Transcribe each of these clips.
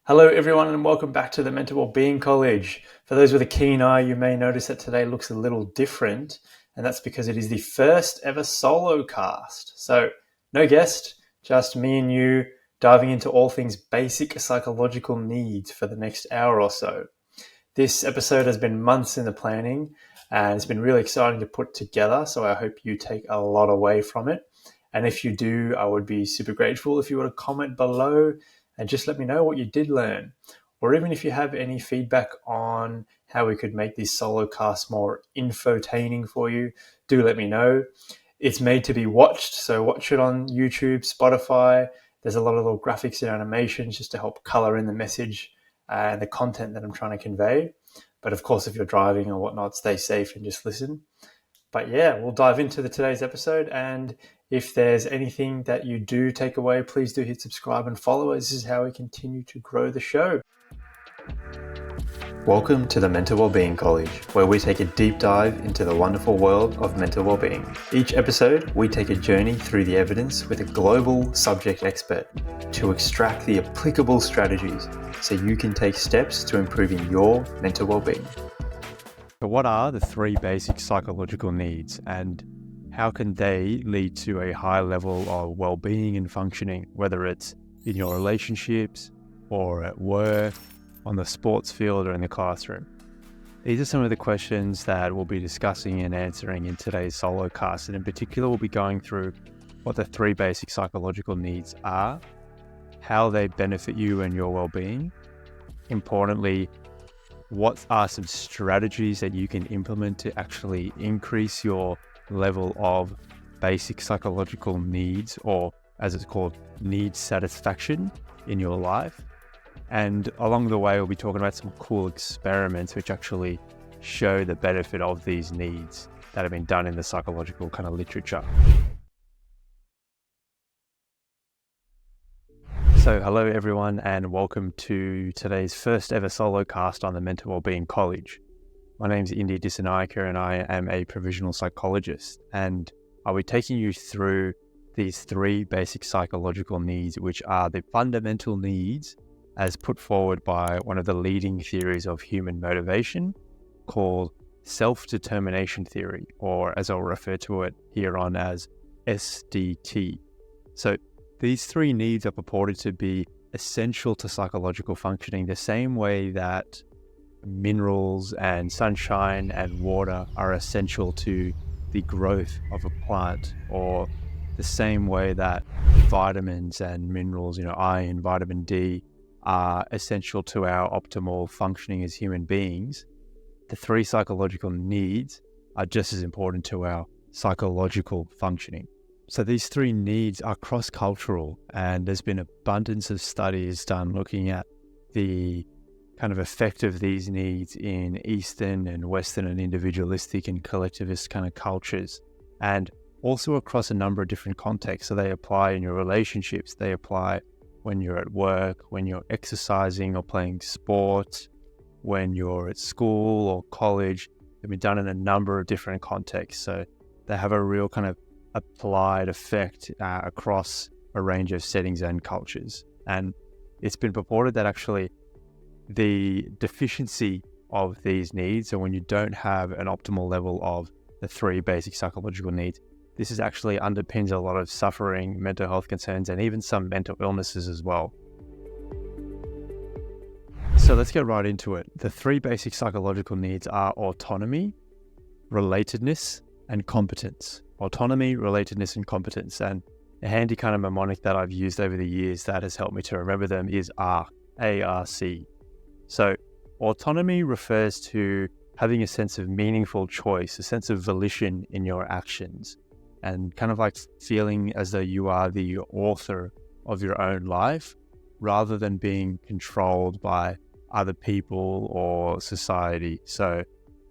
Hello, everyone, and welcome back to the Mental Wellbeing College. For those with a keen eye, you may notice that today looks a little different, and that's because it is the first ever solo cast. So, no guest, just me and you diving into all things basic psychological needs for the next hour or so. This episode has been months in the planning, and it's been really exciting to put together, so I hope you take a lot away from it. And if you do, I would be super grateful if you were to comment below and just let me know what you did learn. Or even if you have any feedback on how we could make this solo cast more infotaining for you, do let me know. It's made to be watched, so watch it on YouTube, Spotify. There's a lot of little graphics and animations just to help color in the message and the content that I'm trying to convey. But of course, if you're driving or whatnot, stay safe and just listen. But yeah, we'll dive into today's episode. And if there's anything that you do take away, please do hit subscribe and follow. This is how we continue to grow the show. Welcome to the Mental Wellbeing College, where we take a deep dive into the wonderful world of mental wellbeing. Each episode, we take a journey through the evidence with a global subject expert to extract the applicable strategies so you can take steps to improving your mental wellbeing. So what are the three basic psychological needs, and how can they lead to a high level of well-being and functioning, whether it's in your relationships or at work, on the sports field or in the classroom? These are some of the questions that we'll be discussing and answering in today's solo cast, and in particular we'll be going through what the three basic psychological needs are, how they benefit you and your well-being, importantly, what are some strategies that you can implement to actually increase your level of basic psychological needs, or as it's called, need satisfaction in your life. And along the way, we'll be talking about some cool experiments which actually show the benefit of these needs that have been done in the psychological kind of literature. So hello everyone, and welcome to today's first ever solo cast on the Mental Wellbeing College. My name is Indi Dissanayake and I am a provisional psychologist, and I'll be taking you through these three basic psychological needs, which are the fundamental needs as put forward by one of the leading theories of human motivation called self-determination theory, or as I'll refer to it here on as SDT. So these three needs are purported to be essential to psychological functioning the same way that minerals and sunshine and water are essential to the growth of a plant, or the same way that vitamins and minerals, iron, vitamin D, are essential to our optimal functioning as human beings. The three psychological needs are just as important to our psychological functioning. So these three needs are cross-cultural, and there's been abundance of studies done looking at the kind of effect of these needs in Eastern and Western and individualistic and collectivist kind of cultures, and also across a number of different contexts. So they apply in your relationships, they apply when you're at work, when you're exercising or playing sport, when you're at school or college. They've been done in a number of different contexts. So they have a real kind of applied effect across a range of settings and cultures. And it's been purported that actually the deficiency of these needs, so when you don't have an optimal level of the three basic psychological needs, this is actually underpins a lot of suffering, mental health concerns, and even some mental illnesses as well. So let's get right into it. The three basic psychological needs are autonomy, relatedness, and competence. Autonomy, relatedness, and competence. And a handy kind of mnemonic that I've used over the years that has helped me to remember them is ARC, A-R-C. So autonomy refers to having a sense of meaningful choice, a sense of volition in your actions, and kind of like feeling as though you are the author of your own life rather than being controlled by other people or society. So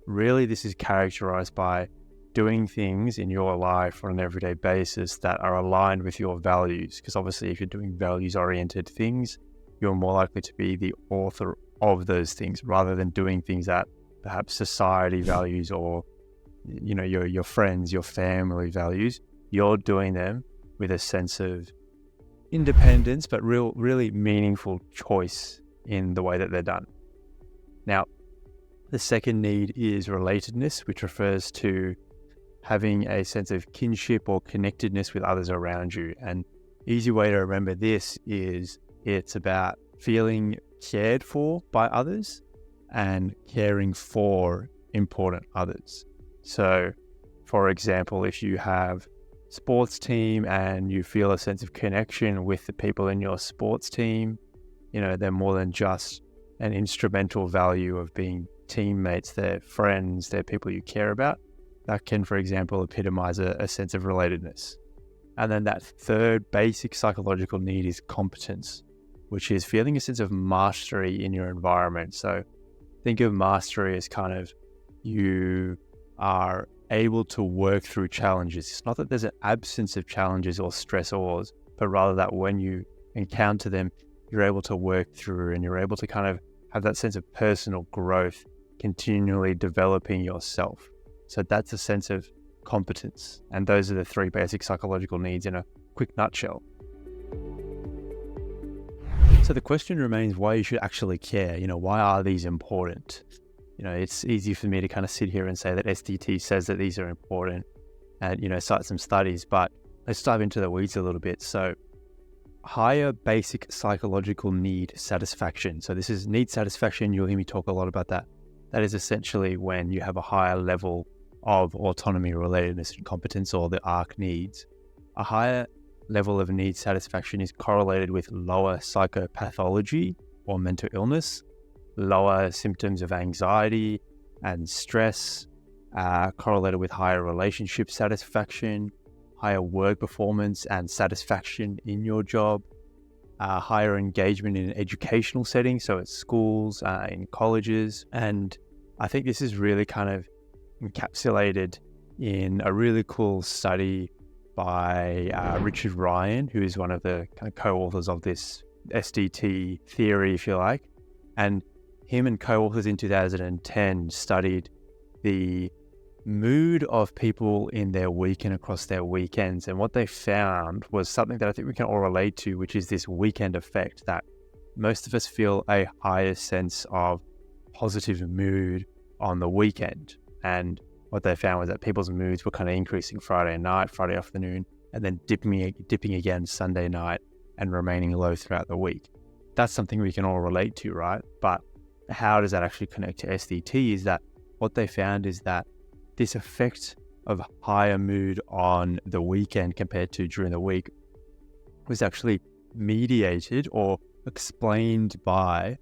really this is characterized by doing things in your life on an everyday basis that are aligned with your values. Because obviously if you're doing values-oriented things, you're more likely to be the author of those things rather than doing things that perhaps society values or your friends, your family values. You're doing them with a sense of independence, but really meaningful choice in the way that they're done. Now, the second need is relatedness, which refers to having a sense of kinship or connectedness with others around you. And easy way to remember this is it's about feeling cared for by others and caring for important others. So, for example, if you have a sports team and you feel a sense of connection with the people in your sports team, they're more than just an instrumental value of being teammates, they're friends, they're people you care about. That can, for example, epitomize a sense of relatedness. And then that third basic psychological need is competence, which is feeling a sense of mastery in your environment. So think of mastery as kind of you are able to work through challenges. It's not that there's an absence of challenges or stressors, but rather that when you encounter them, you're able to work through and you're able to kind of have that sense of personal growth, continually developing yourself. So that's a sense of competence. And those are the three basic psychological needs in a quick nutshell. So the question remains why you should actually care. Why are these important? It's easy for me to kind of sit here and say that SDT says that these are important and, cite some studies, but let's dive into the weeds a little bit. So higher basic psychological need satisfaction. So this is need satisfaction. You'll hear me talk a lot about that. That is essentially when you have a higher level of autonomy, relatedness, and competence, or the ARC needs. A higher level of need satisfaction is correlated with lower psychopathology or mental illness, lower symptoms of anxiety and stress, correlated with higher relationship satisfaction, higher work performance and satisfaction in your job, higher engagement in educational settings, so at schools, in colleges. And I think this is really kind of encapsulated in a really cool study by Richard Ryan, who is one of the kind of co-authors of this SDT theory, if you like. And him and co-authors in 2010 studied the mood of people in their week and across their weekends. And what they found was something that I think we can all relate to, which is this weekend effect, that most of us feel a higher sense of positive mood on the weekend. And what they found was that people's moods were kind of increasing Friday night, Friday afternoon, and then dipping again Sunday night and remaining low throughout the week. That's something we can all relate to, right? But how does that actually connect to SDT is that what they found is that this effect of higher mood on the weekend compared to during the week was actually mediated or explained by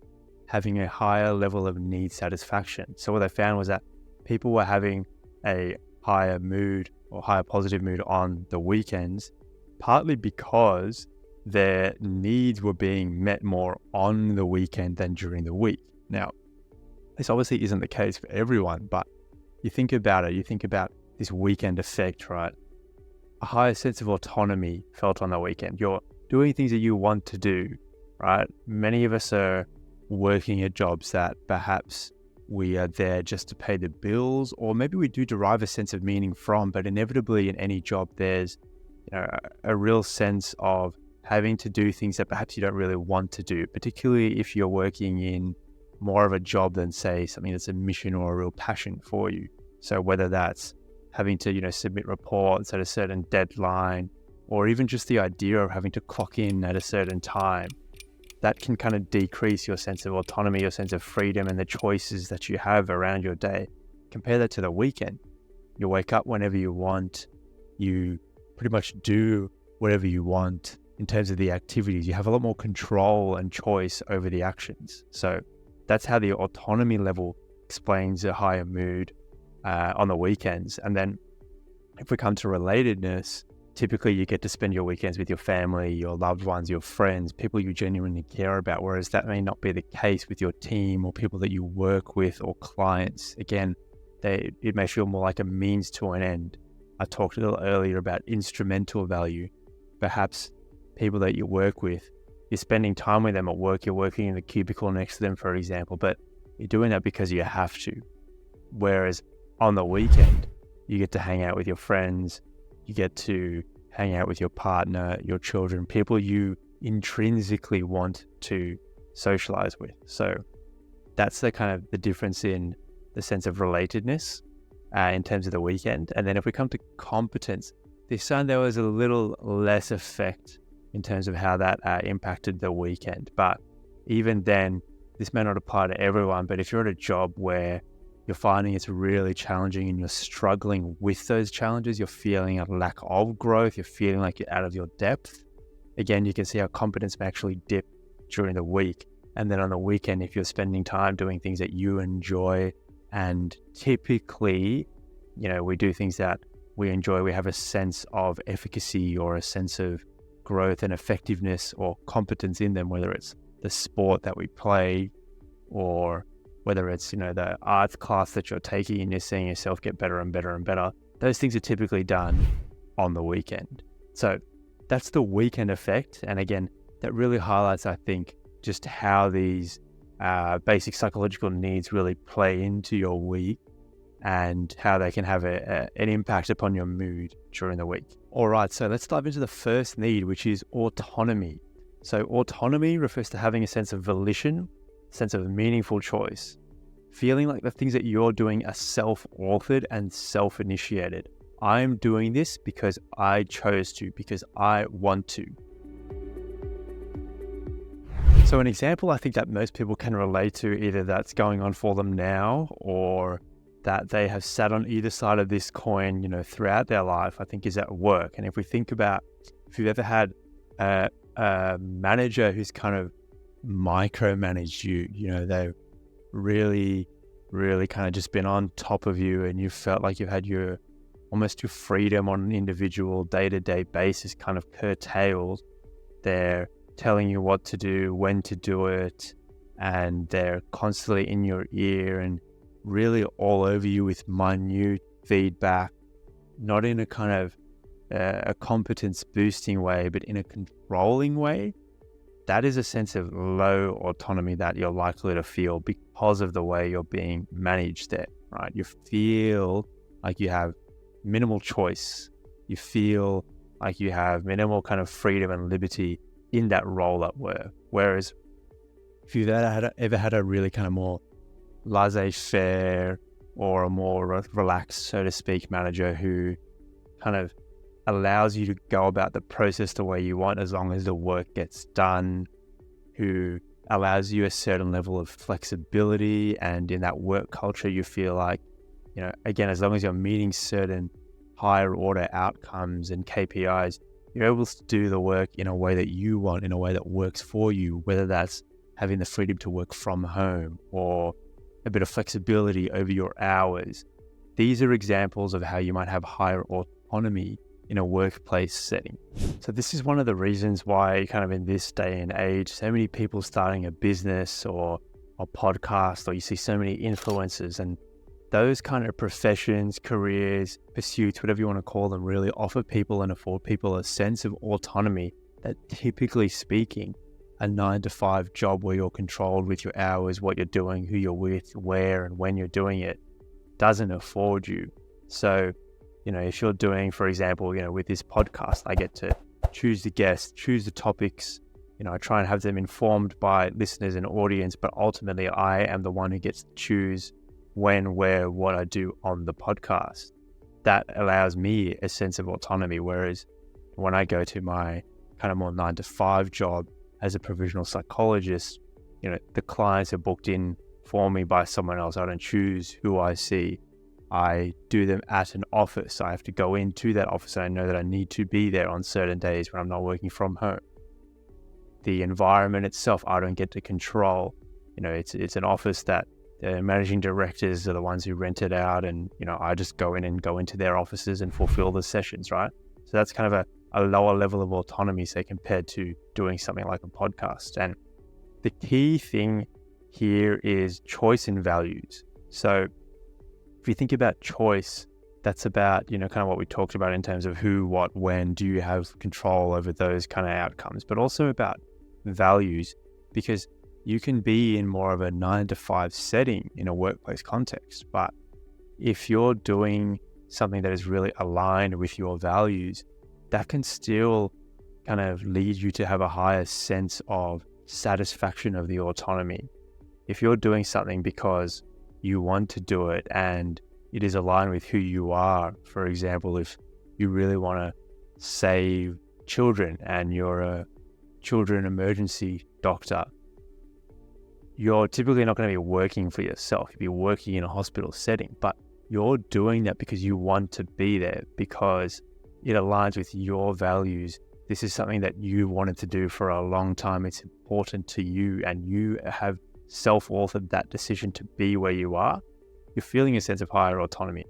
having a higher level of need satisfaction. So what they found was that people were having a higher mood or higher positive mood on the weekends, partly because their needs were being met more on the weekend than during the week. Now, this obviously isn't the case for everyone, but you think about it, you think about this weekend effect, right? A higher sense of autonomy felt on the weekend. You're doing things that you want to do, right? Many of us are working at jobs that perhaps we are there just to pay the bills, or maybe we do derive a sense of meaning from, but inevitably in any job, there's a real sense of having to do things that perhaps you don't really want to do, particularly if you're working in more of a job than, say, something that's a mission or a real passion for you. So whether that's having to, submit reports at a certain deadline, or even just the idea of having to clock in at a certain time, that can kind of decrease your sense of autonomy, your sense of freedom, and the choices that you have around your day. Compare that to the weekend. You wake up whenever you want. You pretty much do whatever you want in terms of the activities. You have a lot more control and choice over the actions. So that's how the autonomy level explains a higher mood on the weekends. And then if we come to relatedness, typically you get to spend your weekends with your family, your loved ones, your friends, people you genuinely care about, whereas that may not be the case with your team or people that you work with or clients. Again, it may feel more like a means to an end. I talked a little earlier about instrumental value. Perhaps people that you work with, you're spending time with them at work, you're working in the cubicle next to them, for example, but you're doing that because you have to. Whereas on the weekend, you get to hang out with your friends, you get to hang out with your partner, your children, people you intrinsically want to socialize with. So that's the kind of the difference in the sense of relatedness in terms of the weekend. And then if we come to competence, this time there was a little less effect in terms of how that impacted the weekend. But even then, this may not apply to everyone, but if you're at a job where you're finding it's really challenging and you're struggling with those challenges, you're feeling a lack of growth, you're feeling like you're out of your depth, again, you can see how competence may actually dip during the week. And then on the weekend, if you're spending time doing things that you enjoy, and typically, we do things that we enjoy, we have a sense of efficacy or a sense of growth and effectiveness or competence in them, whether it's the sport that we play or whether it's, the arts class that you're taking and you're seeing yourself get better and better and better. Those things are typically done on the weekend. So that's the weekend effect. And again, that really highlights, I think, just how these basic psychological needs really play into your week and how they can have an impact upon your mood during the week. All right, so let's dive into the first need, which is autonomy. So autonomy refers to having a sense of volition, sense of meaningful choice, feeling like the things that you're doing are self-authored and self-initiated. I'm doing this because I chose to, because I want to. So an example I think that most people can relate to, either that's going on for them now or that they have sat on either side of this coin, throughout their life, I think is at work. And if we think about, if you've ever had a manager who's kind of micromanaged you, they've really, really kind of just been on top of you and you felt like you've had almost your freedom on an individual day-to-day basis kind of curtailed. They're telling you what to do, when to do it, and they're constantly in your ear and really all over you with minute feedback, not in a kind of a competence boosting way, but in a controlling way. That is a sense of low autonomy that you're likely to feel because of the way you're being managed there, right? You feel like you have minimal choice. You feel like you have minimal kind of freedom and liberty in that role at work. Whereas if you've ever had a really kind of more laissez-faire or a more relaxed, so to speak, manager who kind of allows you to go about the process the way you want as long as the work gets done, who allows you a certain level of flexibility, and in that work culture you feel like, again, as long as you're meeting certain higher order outcomes and KPIs, you're able to do the work in a way that you want, in a way that works for you, whether that's having the freedom to work from home or a bit of flexibility over your hours. These are examples of how you might have higher autonomy in a workplace setting. So this is one of the reasons why kind of in this day and age, so many people starting a business or a podcast, or you see so many influencers, and those kind of professions, careers, pursuits, whatever you want to call them, really offer people and afford people a sense of autonomy that, typically speaking, a 9-to-5 job where you're controlled with your hours, what you're doing, who you're with, where and when you're doing it, doesn't afford you. So, if you're doing, for example, with this podcast, I get to choose the guests, choose the topics, I try and have them informed by listeners and audience, but ultimately I am the one who gets to choose when, where, what I do on the podcast. That allows me a sense of autonomy. Whereas when I go to my kind of more 9-to-5 job as a provisional psychologist, the clients are booked in for me by someone else. I don't choose who I see. I do them at an office. I have to go into that office and I know that I need to be there on certain days when I'm not working from home. The environment itself, I don't get to control. It's an office that the managing directors are the ones who rent it out, and I just go into their offices and fulfill the sessions, right? So that's kind of a lower level of autonomy, say, compared to doing something like a podcast. And the key thing here is choice and values. So if you think about choice, that's about, kind of what we talked about in terms of who, what, when, do you have control over those kind of outcomes, but also about values, because you can be in more of a 9-to-5 setting in a workplace context, but if you're doing something that is really aligned with your values, that can still kind of lead you to have a higher sense of satisfaction of the autonomy. If you're doing something because you want to do it and it is aligned with who you are, for example, if you really want to save children and you're a children emergency doctor, you're typically not going to be working for yourself. You'll be working in a hospital setting, but you're doing that because you want to be there, because it aligns with your values. This is something that you wanted to do for a long time. It's important to you, and you have self-authored that decision to be where you are. You're feeling a sense of higher autonomy.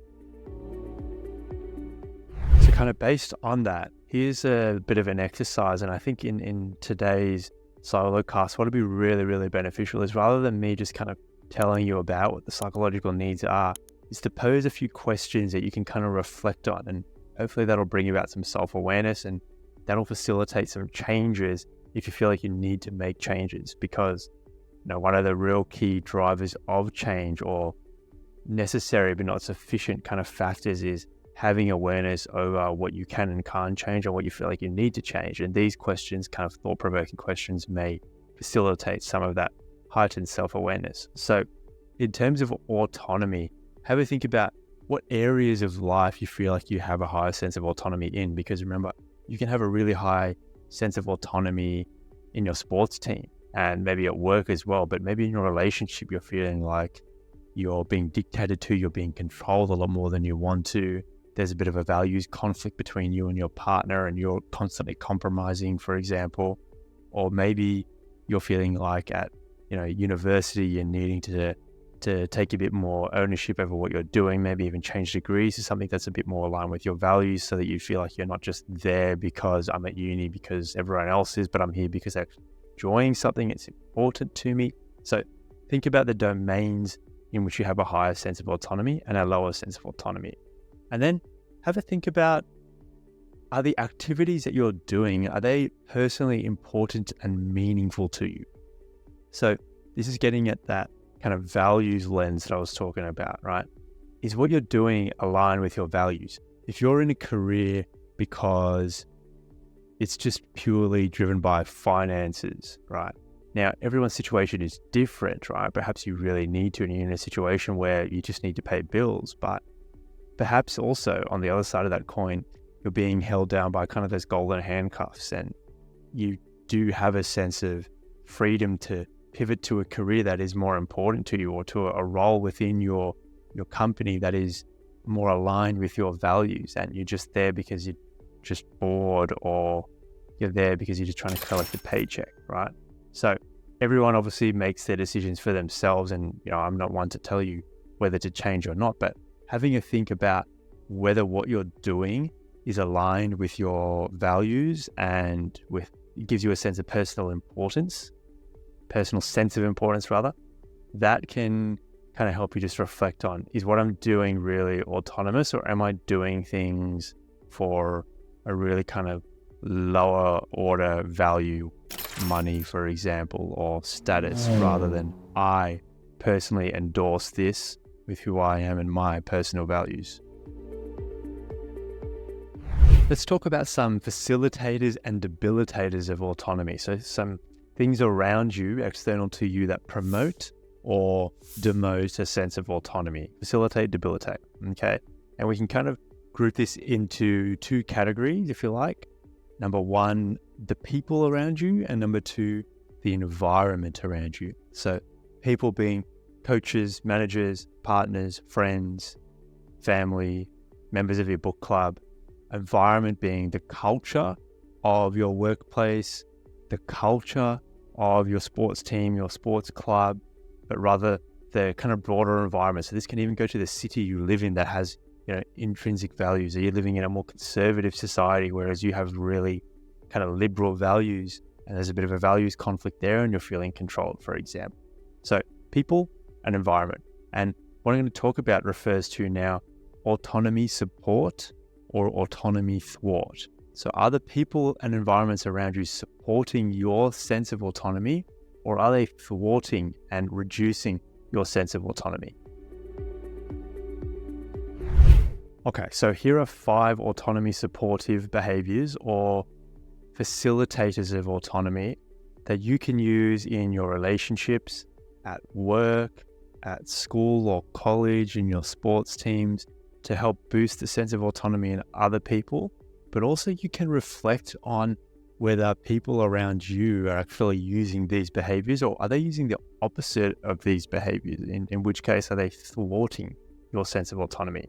So kind of based on that, here's a bit of an exercise. And I think in today's Solocast, what would be really, really beneficial is, rather than me just kind of telling you about what the psychological needs are, is to pose a few questions that you can kind of reflect on. And hopefully that'll bring you about some self-awareness, and that'll facilitate some changes if you feel like you need to make changes. Because one of the real key drivers of change, or necessary but not sufficient kind of factors, is having awareness over what you can and can't change, or what you feel like you need to change. And these questions, kind of thought-provoking questions, may facilitate some of that heightened self-awareness. So in terms of autonomy, have a think about what areas of life you feel like you have a higher sense of autonomy in. Because remember, you can have a really high sense of autonomy in your sports team and maybe at work as well, but maybe in your relationship, you're feeling like you're being dictated to, you're being controlled a lot more than you want to. There's a bit of a values conflict between you and your partner, and you're constantly compromising, for example. Or maybe you're feeling like at university, you're needing to take a bit more ownership over what you're doing, maybe even change degrees to something that's a bit more aligned with your values, so that you feel like you're not just there because I'm at uni because everyone else is, but I'm here because I'm enjoying something, it's important to me. So think about the domains in which you have a higher sense of autonomy and a lower sense of autonomy. And then have a think about, are the activities that you're doing, are they personally important and meaningful to you? So this is getting at that kind of values lens that I was talking about, right? Is what you're doing aligned with your values? If you're in a career because it's just purely driven by finances, right? Now, everyone's situation is different, right? Perhaps you really need to, and you're in a situation where you just need to pay bills. But perhaps also on the other side of that coin, you're being held down by kind of those golden handcuffs, and you do have a sense of freedom to pivot to a career that is more important to you, or to a role within your company that is more aligned with your values, and you're just there because you're just bored, or you're there because you're just trying to collect a paycheck, right? So everyone obviously makes their decisions for themselves, and I'm not one to tell you whether to change or not, but having a think about whether what you're doing is aligned with your values and it gives you a sense of personal sense of importance rather, that can kind of help you just reflect on, is what I'm doing really autonomous, or am I doing things for a really kind of lower order value, money, for example, or status, rather than I personally endorse this with who I am and my personal values. Let's talk about some facilitators and debilitators of autonomy. So some things around you, external to you, that promote or demote a sense of autonomy. Facilitate, debilitate, okay? And we can kind of group this into two categories, if you like. Number one, the people around you, and number two, the environment around you. So people being coaches, managers, partners, friends, family, members of your book club. Environment being the culture of your workplace, the culture of your sports team, your sports club, but rather the kind of broader environment. So this can even go to the city you live in that has, intrinsic values. Are you living in a more conservative society, whereas you have really kind of liberal values, and there's a bit of a values conflict there, and you're feeling controlled, for example. So people and environment. And what I'm going to talk about refers to now autonomy support or autonomy thwart. So are the people and environments around you supporting your sense of autonomy, or are they thwarting and reducing your sense of autonomy? Okay, so here are 5 autonomy supportive behaviors or facilitators of autonomy that you can use in your relationships, at work, at school or college, in your sports teams, to help boost the sense of autonomy in other people. But also you can reflect on whether people around you are actually using these behaviors, or are they using the opposite of these behaviors, in which case are they thwarting your sense of autonomy.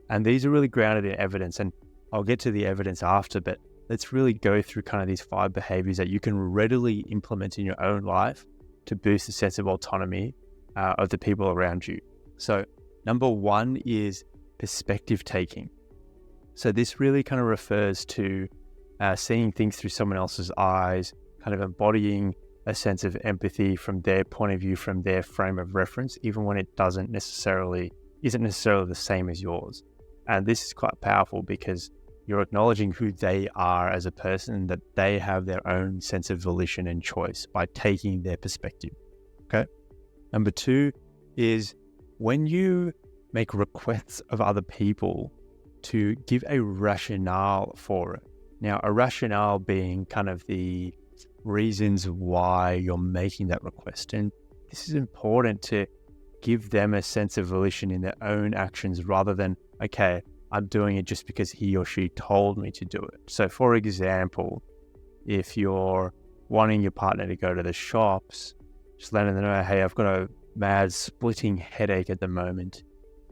And these are really grounded in evidence, and I'll get to the evidence after, but let's really go through kind of these 5 behaviors that you can readily implement in your own life to boost the sense of autonomy of the people around you. So number 1 is perspective taking. So this really kind of refers to seeing things through someone else's eyes, kind of embodying a sense of empathy from their point of view, from their frame of reference, even when it isn't necessarily the same as yours. And this is quite powerful because you're acknowledging who they are as a person, that they have their own sense of volition and choice by taking their perspective. Okay. Number 2 is when you make requests of other people to give a rationale for it. Now, a rationale being kind of the reasons why you're making that request. And this is important to give them a sense of volition in their own actions rather than, okay, I'm doing it just because he or she told me to do it. So for example, if you're wanting your partner to go to the shops, just letting them know, hey, I've got a mad splitting headache at the moment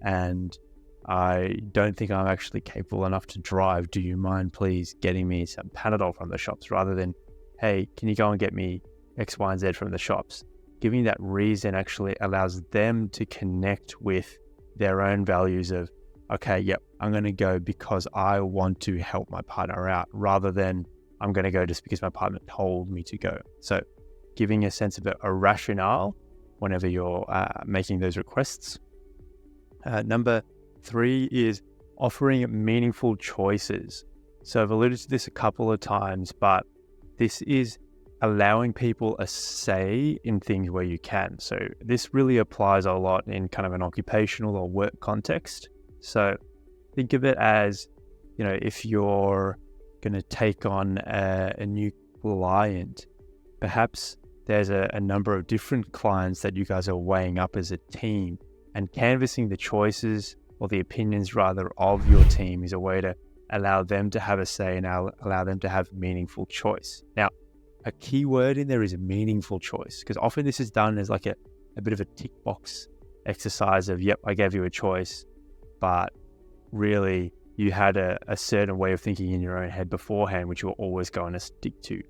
and I don't think I'm actually capable enough to drive. Do you mind please getting me some Panadol from the shops, rather than, hey, can you go and get me X, Y, and Z from the shops? Giving that reason actually allows them to connect with their own values of, okay, yep, I'm going to go because I want to help my partner out, rather than I'm going to go just because my partner told me to go. So giving a sense of a rationale whenever you're making those requests. Number 3 is offering meaningful choices. So I've alluded to this a couple of times, but this is allowing people a say in things where you can. So this really applies a lot in kind of an occupational or work context. So think of it as, if you're going to take on a new client, perhaps there's a number of different clients that you guys are weighing up as a team, and canvassing the choices, or the opinions rather, of your team is a way to allow them to have a say and allow them to have meaningful choice. Now, a key word in there is a meaningful choice, because often this is done as like a bit of a tick box exercise of, yep, I gave you a choice, but really you had a certain way of thinking in your own head beforehand, which you're always going to stick to.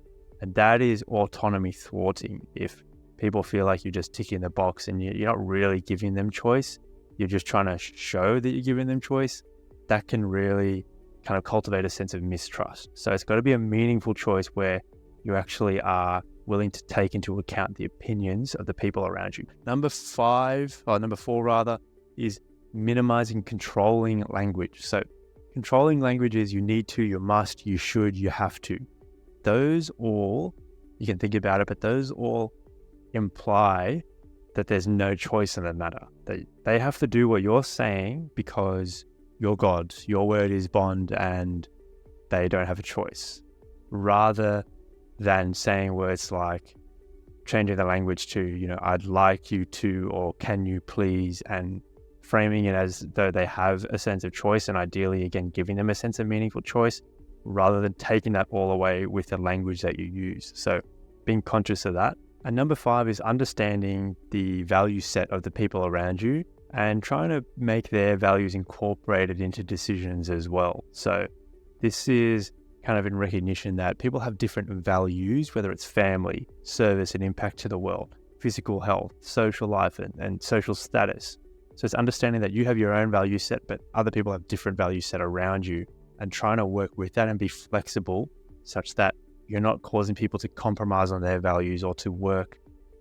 And that is autonomy thwarting. If people feel like you're just ticking the box and you're not really giving them choice, you're just trying to show that you're giving them choice, that can really kind of cultivate a sense of mistrust. So it's got to be a meaningful choice where you actually are willing to take into account the opinions of the people around you. Number 4 is minimizing controlling language. So controlling language is you need to, you must, you should, you have to. Those all, you can think about it, but those all imply that there's no choice in the matter. They have to do what you're saying because you're God, your word is bond, and they don't have a choice. Rather than saying words like, changing the language to, I'd like you to, or can you please, and framing it as though they have a sense of choice, and ideally, again, giving them a sense of meaningful choice, rather than taking that all away with the language that you use. So being conscious of that. And number 5 is understanding the value set of the people around you and trying to make their values incorporated into decisions as well. So this is kind of in recognition that people have different values, whether it's family, service and impact to the world, physical health, social life and social status. So it's understanding that you have your own value set, but other people have different value set around you, and trying to work with that and be flexible such that you're not causing people to compromise on their values or to work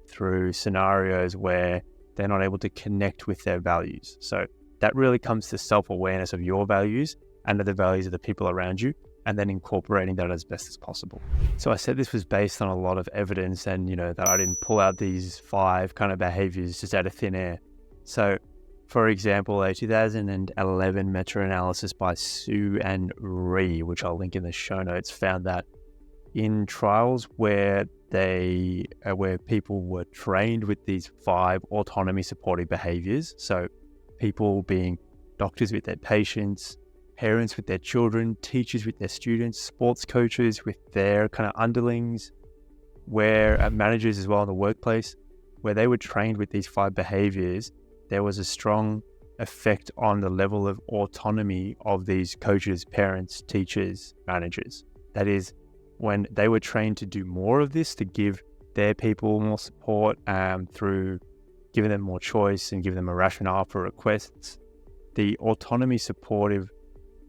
through scenarios where they're not able to connect with their values. So that really comes to self-awareness of your values and of the values of the people around you, and then incorporating that as best as possible. So I said this was based on a lot of evidence, and that I didn't pull out these 5 kind of behaviors just out of thin air. So for example, a 2011 meta-analysis by Su and Reeve, which I'll link in the show notes, found that in trials where where people were trained with these 5 autonomy supportive behaviors. So people being doctors with their patients, parents with their children, teachers with their students, sports coaches with their kind of underlings, where managers as well in the workplace, where they were trained with these 5 behaviors, there was a strong effect on the level of autonomy of these coaches, parents, teachers, managers. That is, when they were trained to do more of this, to give their people more support through giving them more choice and giving them a rationale for requests, the autonomy supportive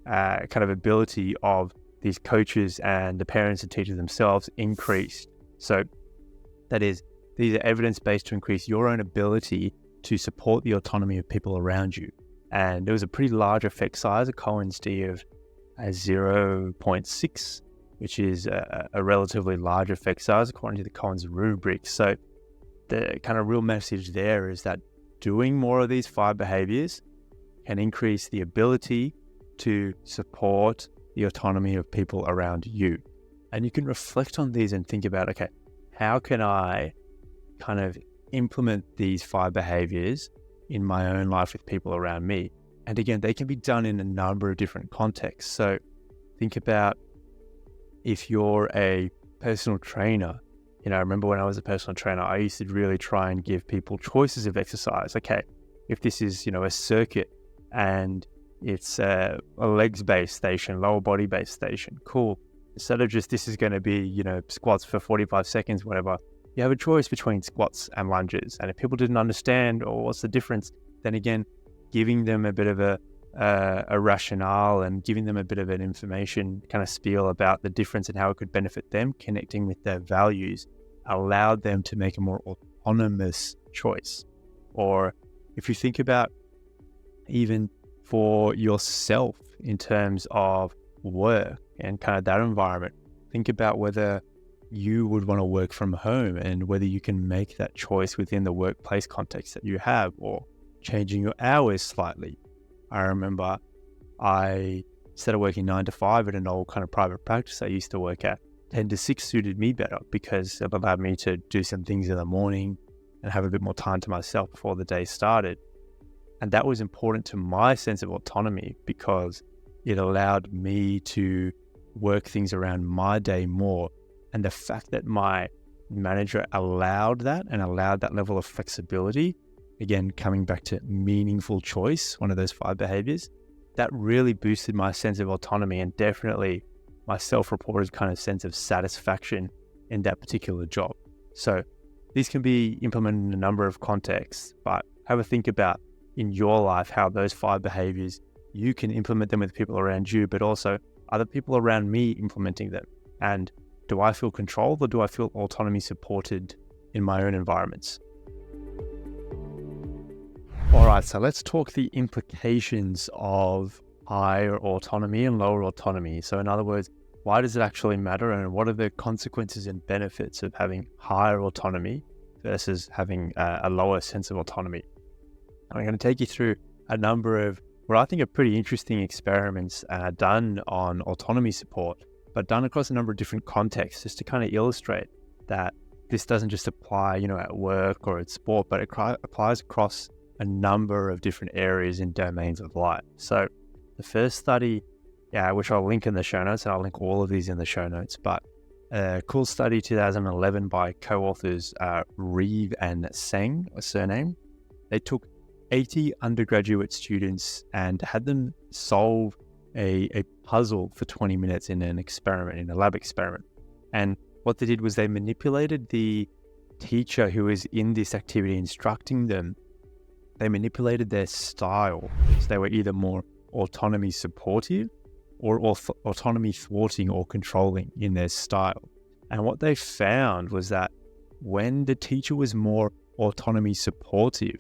kind of ability of these coaches and the parents and teachers themselves increased. So that is, these are evidence-based to increase your own ability to support the autonomy of people around you. And there was a pretty large effect size, a Cohen's d of 0.6, which is a relatively large effect size according to the Cohen's rubric. So the kind of real message there is that doing more of these 5 behaviors can increase the ability to support the autonomy of people around you. And you can reflect on these and think about, okay, how can I kind of implement these 5 behaviors in my own life with people around me? And again, they can be done in a number of different contexts. So think about if you're a personal trainer. I remember when I was a personal trainer, I used to really try and give people choices of exercise. Okay, if this is, a circuit and it's a legs-based station, lower body-based station, cool. Instead of just, this is going to be, squats for 45 seconds, whatever, you have a choice between squats and lunges. And if people didn't understand, or what's the difference, then again, giving them a bit of a rationale and giving them a bit of an information kind of spiel about the difference and how it could benefit them, connecting with their values, allowed them to make a more autonomous choice. Or if you think about even for yourself in terms of work and kind of that environment, think about whether you would want to work from home and whether you can make that choice within the workplace context that you have, or changing your hours slightly. I remember instead of working 9 to 5 at an old kind of private practice I used to work at, 10 to 6 suited me better because it allowed me to do some things in the morning and have a bit more time to myself before the day started. And that was important to my sense of autonomy because it allowed me to work things around my day more. And the fact that my manager allowed that and allowed that level of flexibility, again, coming back to meaningful choice, one of those 5 behaviors, that really boosted my sense of autonomy and definitely my self-reported kind of sense of satisfaction in that particular job. So these can be implemented in a number of contexts, but have a think about in your life how those 5 behaviors, you can implement them with people around you, but also other people around me implementing them. And do I feel controlled, or do I feel autonomy supported in my own environments? All right, so let's talk the implications of higher autonomy and lower autonomy. So in other words, why does it actually matter, and what are the consequences and benefits of having higher autonomy versus having a lower sense of autonomy? I'm going to take you through a number of what I think are pretty interesting experiments done on autonomy support, but done across a number of different contexts, just to kind of illustrate that this doesn't just apply, at work or at sport, but it applies across a number of different areas and domains of life. So the first study, which I'll link in the show notes, and I'll link all of these in the show notes, but a cool study 2011 by co-authors Reeve and Seng, a surname. They took 80 undergraduate students and had them solve a puzzle for 20 minutes in an experiment, in a lab experiment. And what they did was they manipulated the teacher who was in this activity instructing them. They manipulated their style. So they were either more autonomy supportive or autonomy thwarting or controlling in their style. And what they found was that when the teacher was more autonomy supportive,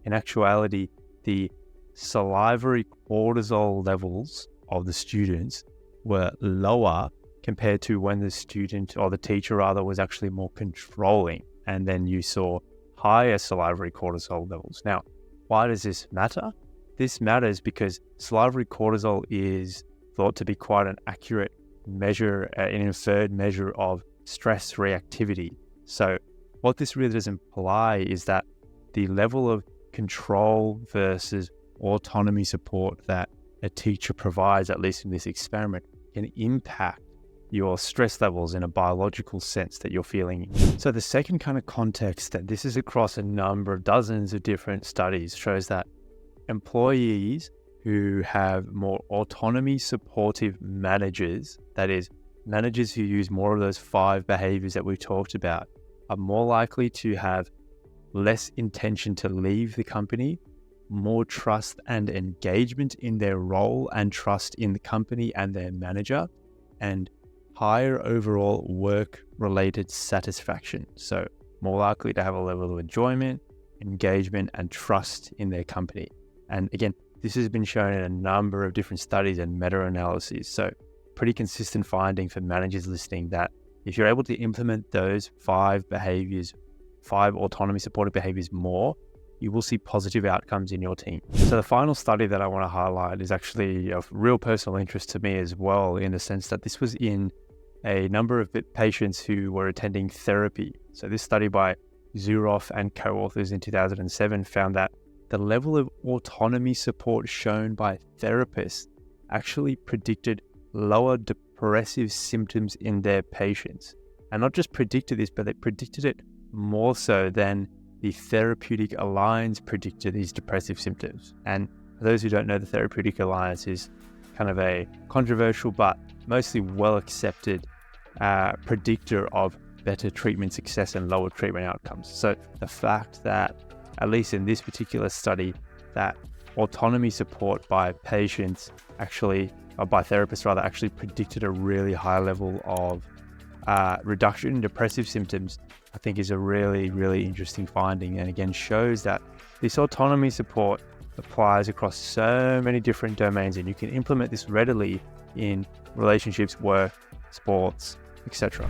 in actuality, the salivary cortisol levels of the students were lower compared to when the student, or the teacher rather, was actually more controlling. And then you saw higher salivary cortisol levels. Now, why does this matter? This matters because salivary cortisol is thought to be quite an accurate measure, an inferred measure of stress reactivity. So what this really does imply is that the level of control versus autonomy support that a teacher provides, at least in this experiment, can impact your stress levels in a biological sense that you're feeling. So the second kind of context, that this is across a number of dozens of different studies, shows that employees who have more autonomy supportive managers, that is, managers who use more of those 5 behaviors that we talked about, are more likely to have less intention to leave the company, more trust and engagement in their role and trust in the company and their manager, and higher overall work-related satisfaction. So more likely to have a level of enjoyment, engagement, and trust in their company. And again, this has been shown in a number of different studies and meta-analyses. So pretty consistent finding for managers listening, that if you're able to implement those 5 behaviors, 5 autonomy supportive behaviors more, you will see positive outcomes in your team. So the final study that I want to highlight is actually of real personal interest to me as well, in the sense that this was in a number of patients who were attending therapy. So this study by Zuroff and co-authors in 2007 found that the level of autonomy support shown by therapists actually predicted lower depressive symptoms in their patients. And not just predicted this, but they predicted it more so than the therapeutic alliance predicted these depressive symptoms. And for those who don't know, the therapeutic alliance is kind of a controversial but mostly well-accepted predictor of better treatment success and lower treatment outcomes. So the fact that, at least in this particular study, that autonomy support by patients actually, or by therapists rather, actually predicted a really high level of reduction in depressive symptoms, I think is a really, really interesting finding. And again, shows that this autonomy support applies across so many different domains, and you can implement this readily in relationships, work, sports, etc.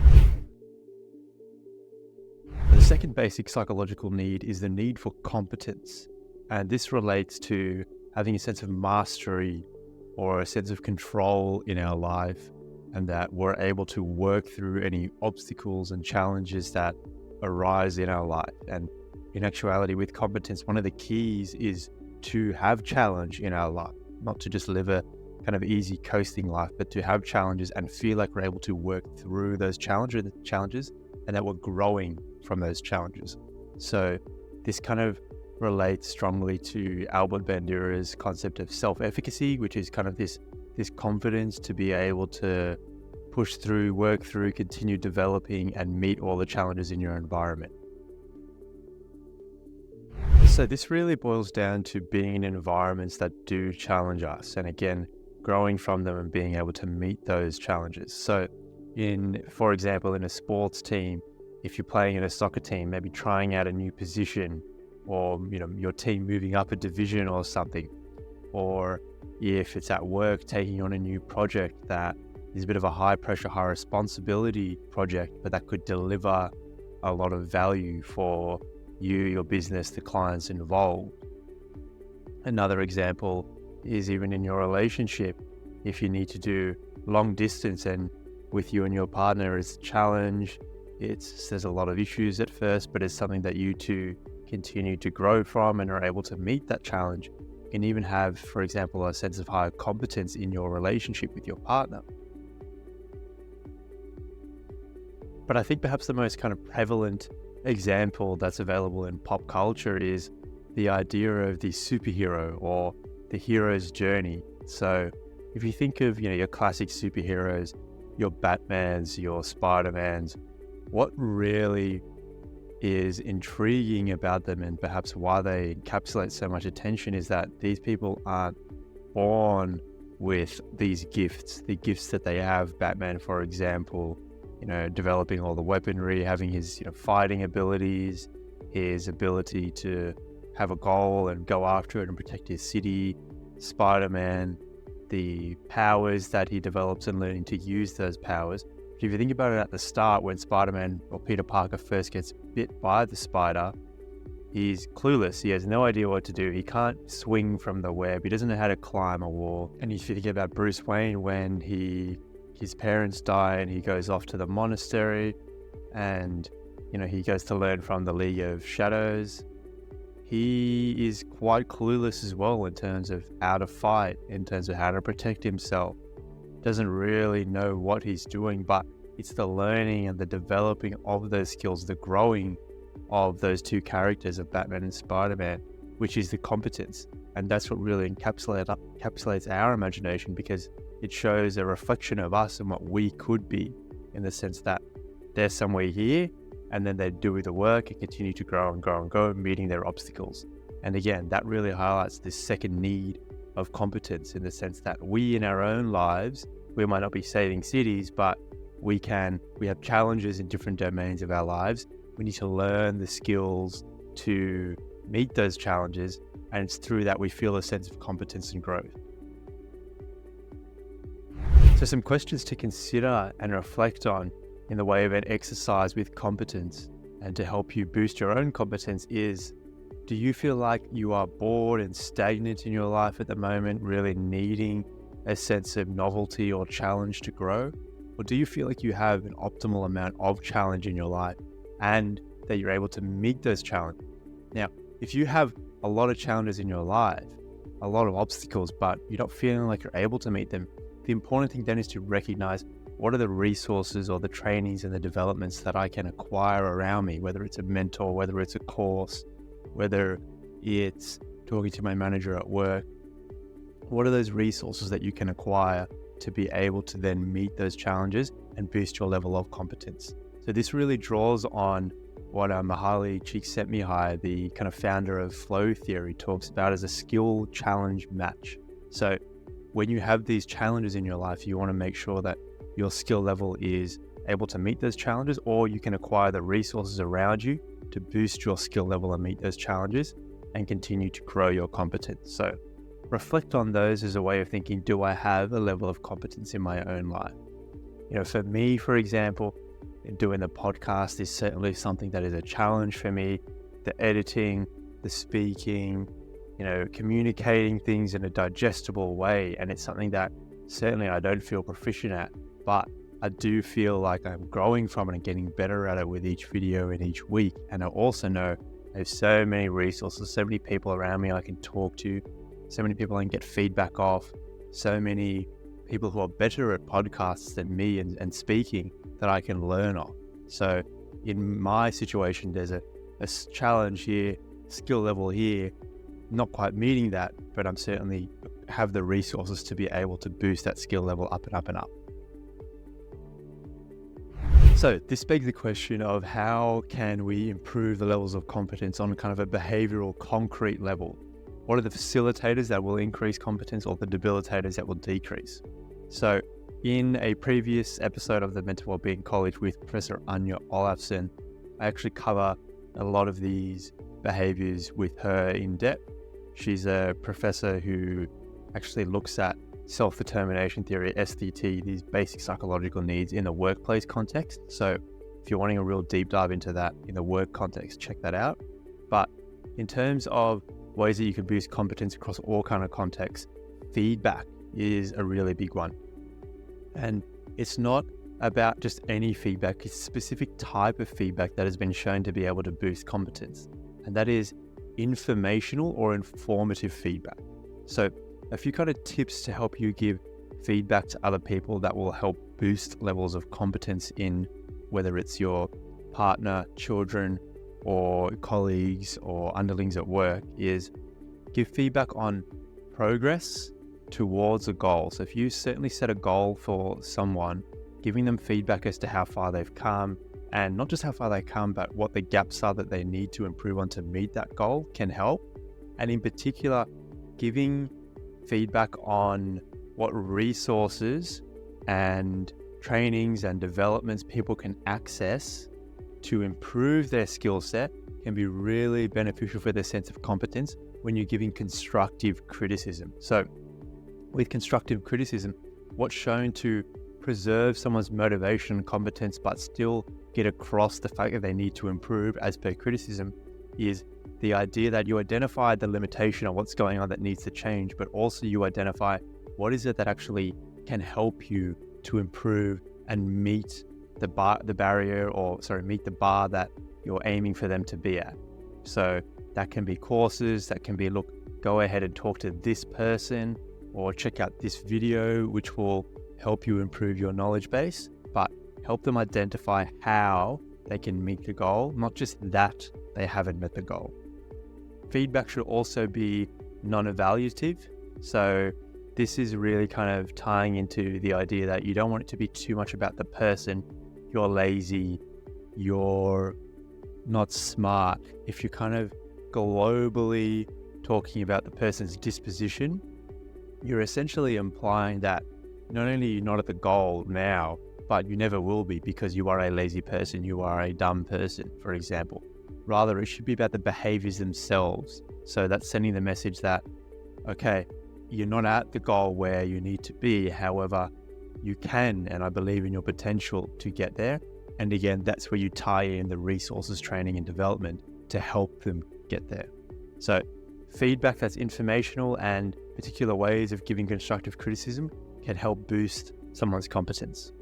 The second basic psychological need is the need for competence. And this relates to having a sense of mastery or a sense of control in our life, and that we're able to work through any obstacles and challenges that arise in our life. And in actuality, with competence, one of the keys is to have challenge in our life, not to just live a kind of easy coasting life, but to have challenges and feel like we're able to work through those challenges and that we're growing from those challenges. So this kind of relates strongly to Albert Bandura's concept of self-efficacy, which is kind of this confidence to be able to push through, work through, continue developing, and meet all the challenges in your environment. So this really boils down to being in environments that do challenge us, and again, growing from them and being able to meet those challenges. So for example, in a sports team, if you're playing in a soccer team, maybe trying out a new position, or your team moving up a division or something, or if it's at work, taking on a new project that is a bit of a high pressure, high responsibility project, but that could deliver a lot of value for you, your business, the clients involved. Another example is even in your relationship, if you need to do long distance and with you and your partner, it's a challenge. There's a lot of issues at first, but it's something that you two continue to grow from and are able to meet that challenge. You can even have, for example, a sense of higher competence in your relationship with your partner. But I think perhaps the most kind of prevalent example that's available in pop culture is the idea of the superhero or the hero's journey. So if you think of your classic superheroes, your Batmans, your Spider-Mans, what really is intriguing about them, and perhaps why they encapsulate so much attention, is that these people aren't born with these gifts, the gifts that they have. Batman, for example, developing all the weaponry, having his fighting abilities, his ability to have a goal and go after it and protect his city. Spider-Man, the powers that he develops and learning to use those powers. But if you think about it, at the start, when Spider-Man or Peter Parker first gets bit by the spider, he's clueless. He has no idea what to do. He can't swing from the web. He doesn't know how to climb a wall. And if you think about Bruce Wayne, when his parents die and he goes off to the monastery, and he goes to learn from the League of Shadows. He is quite clueless as well in terms of how to fight, in terms of how to protect himself. Doesn't really know what he's doing, but it's the learning and the developing of those skills, the growing of those two characters of Batman and Spider-Man, which is the competence. And that's what really encapsulates our imagination, because it shows a reflection of us and what we could be, in the sense that they're somewhere here, and then they do the work and continue to grow and grow and go, meeting their obstacles. And again, that really highlights this second need of competence, in the sense that we in our own lives, we might not be saving cities, but we have challenges in different domains of our lives. We need to learn the skills to meet those challenges, and it's through that we feel a sense of competence and growth. So some questions to consider and reflect on in the way of an exercise with competence and to help you boost your own competence is, do you feel like you are bored and stagnant in your life at the moment, really needing a sense of novelty or challenge to grow? Or do you feel like you have an optimal amount of challenge in your life and that you're able to meet those challenges? Now, if you have a lot of challenges in your life, a lot of obstacles, but you're not feeling like you're able to meet them, the important thing then is to recognize, what are the resources or the trainings and the developments that I can acquire around me, whether it's a mentor, whether it's a course, whether it's talking to my manager at work. What are those resources that you can acquire to be able to then meet those challenges and boost your level of competence? So this really draws on what Mihaly Csikszentmihalyi, the kind of founder of flow theory, talks about as a skill challenge match. So when you have these challenges in your life, you want to make sure that your skill level is able to meet those challenges, or you can acquire the resources around you to boost your skill level and meet those challenges and continue to grow your competence. So reflect on those as a way of thinking, do I have a level of competence in my own life? For me, for example, doing the podcast is certainly something that is a challenge for me. The editing, the speaking, communicating things in a digestible way. And it's something that certainly I don't feel proficient at, but I do feel like I'm growing from it and getting better at it with each video and each week. And I also know I have so many resources, so many people around me I can talk to, so many people I can get feedback off, so many people who are better at podcasts than me and speaking that I can learn off. So in my situation, there's a challenge here, skill level here, not quite meeting that, but I'm certainly have the resources to be able to boost that skill level up and up and up. So this begs the question of, how can we improve the levels of competence on kind of a behavioral, concrete level? What are the facilitators that will increase competence, or the debilitators that will decrease? So in a previous episode of the Mental Wellbeing College with Professor Anja Olafsson, I actually cover a lot of these behaviors with her in depth. She's a professor who actually looks at self-determination theory, SDT, these basic psychological needs in the workplace context. So if you're wanting a real deep dive into that in the work context, check that out. But in terms of ways that you can boost competence across all kind of contexts, feedback is a really big one. And it's not about just any feedback, it's a specific type of feedback that has been shown to be able to boost competence. And that is informational or informative feedback. So a few kind of tips to help you give feedback to other people that will help boost levels of competence in whether it's your partner, children, or colleagues or underlings at work is give feedback on progress towards a goal. So if you certainly set a goal for someone, giving them feedback as to how far they've come, and not just how far they come, but what the gaps are that they need to improve on to meet that goal can help. And in particular, giving feedback on what resources and trainings and developments people can access to improve their skill set can be really beneficial for their sense of competence when you're giving constructive criticism. So with constructive criticism, what's shown to preserve someone's motivation and competence but still get across the fact that they need to improve as per criticism is the idea that you identify the limitation of what's going on that needs to change, but also you identify what is it that actually can help you to improve and meet the meet the bar that you're aiming for them to be at. So that can be courses, that can be, look, go ahead and talk to this person, or check out this video, which will help you improve your knowledge base, but help them identify how they can meet the goal, not just that they haven't met the goal. Feedback should also be non-evaluative. So this is really kind of tying into the idea that you don't want it to be too much about the person. You're lazy, you're not smart. If you're kind of globally talking about the person's disposition, you're essentially implying that not only are you not at the goal now, but you never will be because you are a lazy person, you are a dumb person, for example. Rather, it should be about the behaviors themselves. So that's sending the message that, okay, you're not at the goal where you need to be. However, you can, and I believe in your potential to get there. And again, that's where you tie in the resources, training, and development to help them get there. So feedback that's informational and particular ways of giving constructive criticism can help boost someone's competence.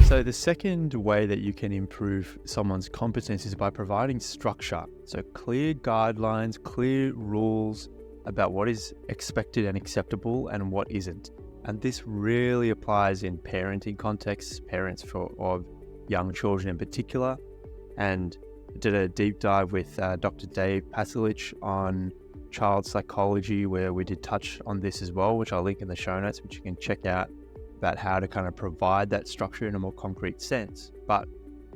So the second way that you can improve someone's competence is by providing structure. So clear guidelines, clear rules about what is expected and acceptable and what isn't. And this really applies in parenting contexts, parents of young children in particular. And I did a deep dive with Dr. Dave Pasalic on child psychology, where we did touch on this as well, which I'll link in the show notes, which you can check out, about how to kind of provide that structure in a more concrete sense. But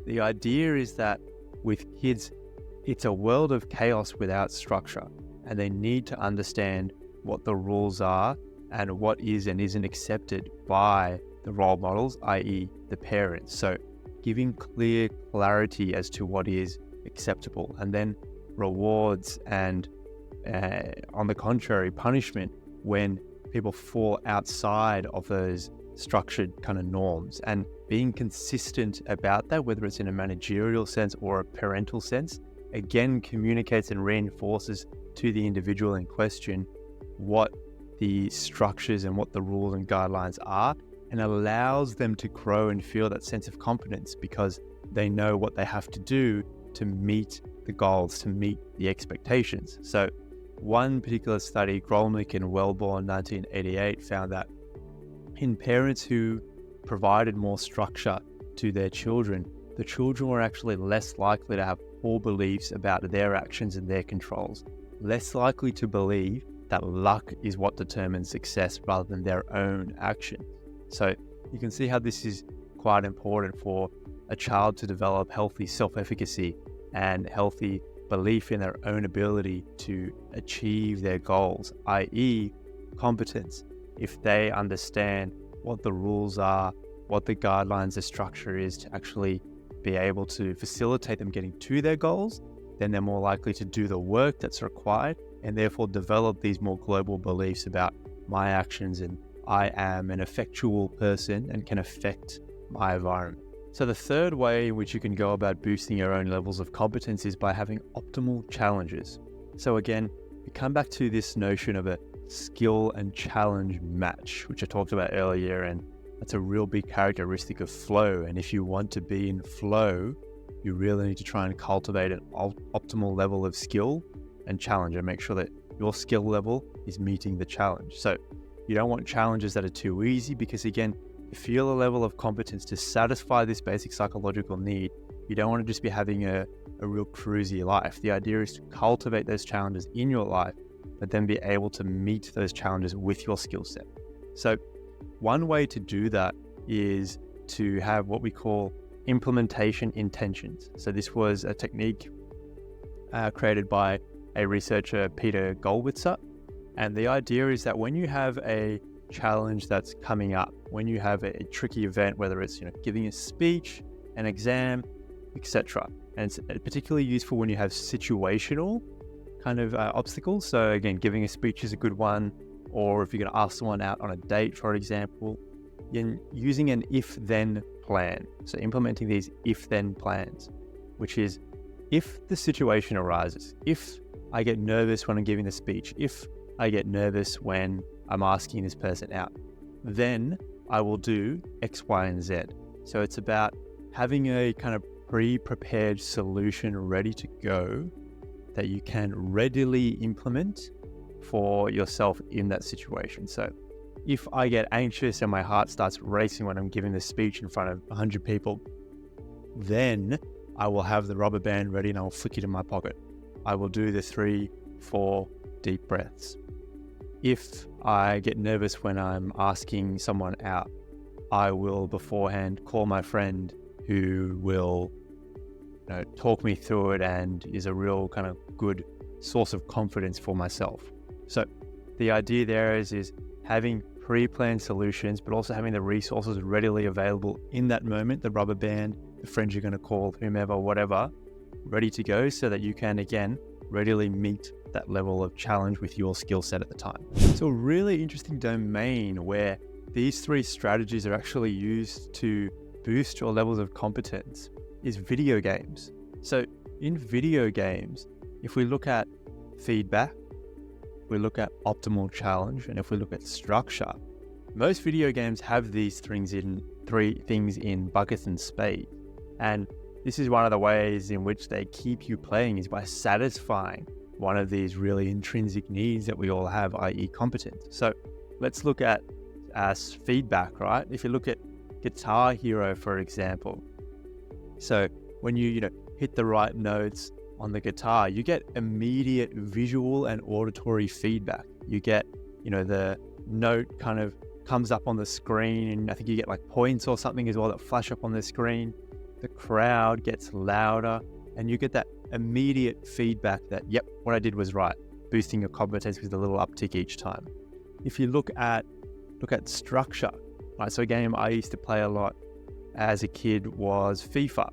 the idea is that with kids, it's a world of chaos without structure, and they need to understand what the rules are and what is and isn't accepted by the role models, i.e. the parents. So giving clear clarity as to what is acceptable, and then rewards and on the contrary, punishment when people fall outside of those structured kind of norms, and being consistent about that, whether it's in a managerial sense or a parental sense, again communicates and reinforces to the individual in question what the structures and what the rules and guidelines are, and allows them to grow and feel that sense of competence because they know what they have to do to meet the goals, to meet the expectations. So one particular study, Grolnick and Wellborn 1988, found that in parents who provided more structure to their children, the children were actually less likely to have poor beliefs about their actions and their controls, less likely to believe that luck is what determines success rather than their own actions. So you can see how this is quite important for a child to develop healthy self-efficacy and healthy belief in their own ability to achieve their goals, i.e. competence. If they understand what the rules are, what the guidelines, the structure is to actually be able to facilitate them getting to their goals, then they're more likely to do the work that's required and therefore develop these more global beliefs about my actions and I am an effectual person and can affect my environment. So the third way in which you can go about boosting your own levels of competence is by having optimal challenges. So again, we come back to this notion of a skill and challenge match, which I talked about earlier, and that's a real big characteristic of flow. And if you want to be in flow, you really need to try and cultivate an optimal level of skill and challenge, and make sure that your skill level is meeting the challenge. So you don't want challenges that are too easy, because again, to feel a level of competence to satisfy this basic psychological need, you don't want to just be having a real cruisy life. The idea is to cultivate those challenges in your life, but then be able to meet those challenges with your skill set. So one way to do that is to have what we call implementation intentions. So this was a technique created by a researcher, Peter Gollwitzer. And the idea is that when you have a challenge that's coming up, when you have a tricky event, whether it's giving a speech, an exam, etc., and it's particularly useful when you have situational kind of obstacles. So again, giving a speech is a good one, or if you're going to ask someone out on a date, for example, using an if-then plan. So implementing these if-then plans, which is, if the situation arises, if I get nervous when I'm giving the speech, if I get nervous when I'm asking this person out, then I will do X, Y, and Z. So it's about having a kind of pre-prepared solution ready to go that you can readily implement for yourself in that situation. So if I get anxious and my heart starts racing when I'm giving this speech in front of 100 people, then I will have the rubber band ready and I will flick it in my pocket. I will do the 3-4 deep breaths. If I get nervous when I'm asking someone out, I will beforehand call my friend who will talk me through it and is a real kind of good source of confidence for myself. So the idea there is having pre-planned solutions, but also having the resources readily available in that moment, the rubber band, the friends you're going to call, whomever, whatever, ready to go so that you can, again, readily meet that level of challenge with your skill set at the time. So a really interesting domain where these 3 strategies are actually used to boost your levels of competence is video games. So in video games, if we look at feedback, if we look at optimal challenge, and if we look at structure, most video games have these 3 things in buckets and spades. And this is one of the ways in which they keep you playing, is by satisfying one of these really intrinsic needs that we all have, i.e. competence. So let's look at as feedback, right? If you look at Guitar Hero, for example. So when you hit the right notes on the guitar, you get immediate visual and auditory feedback. You get, the note kind of comes up on the screen, and I think you get like points or something as well that flash up on the screen. The crowd gets louder, and you get that immediate feedback that, yep, what I did was right, boosting your competence with a little uptick each time. If you look at structure, right? So a game I used to play a lot as a kid was FIFA,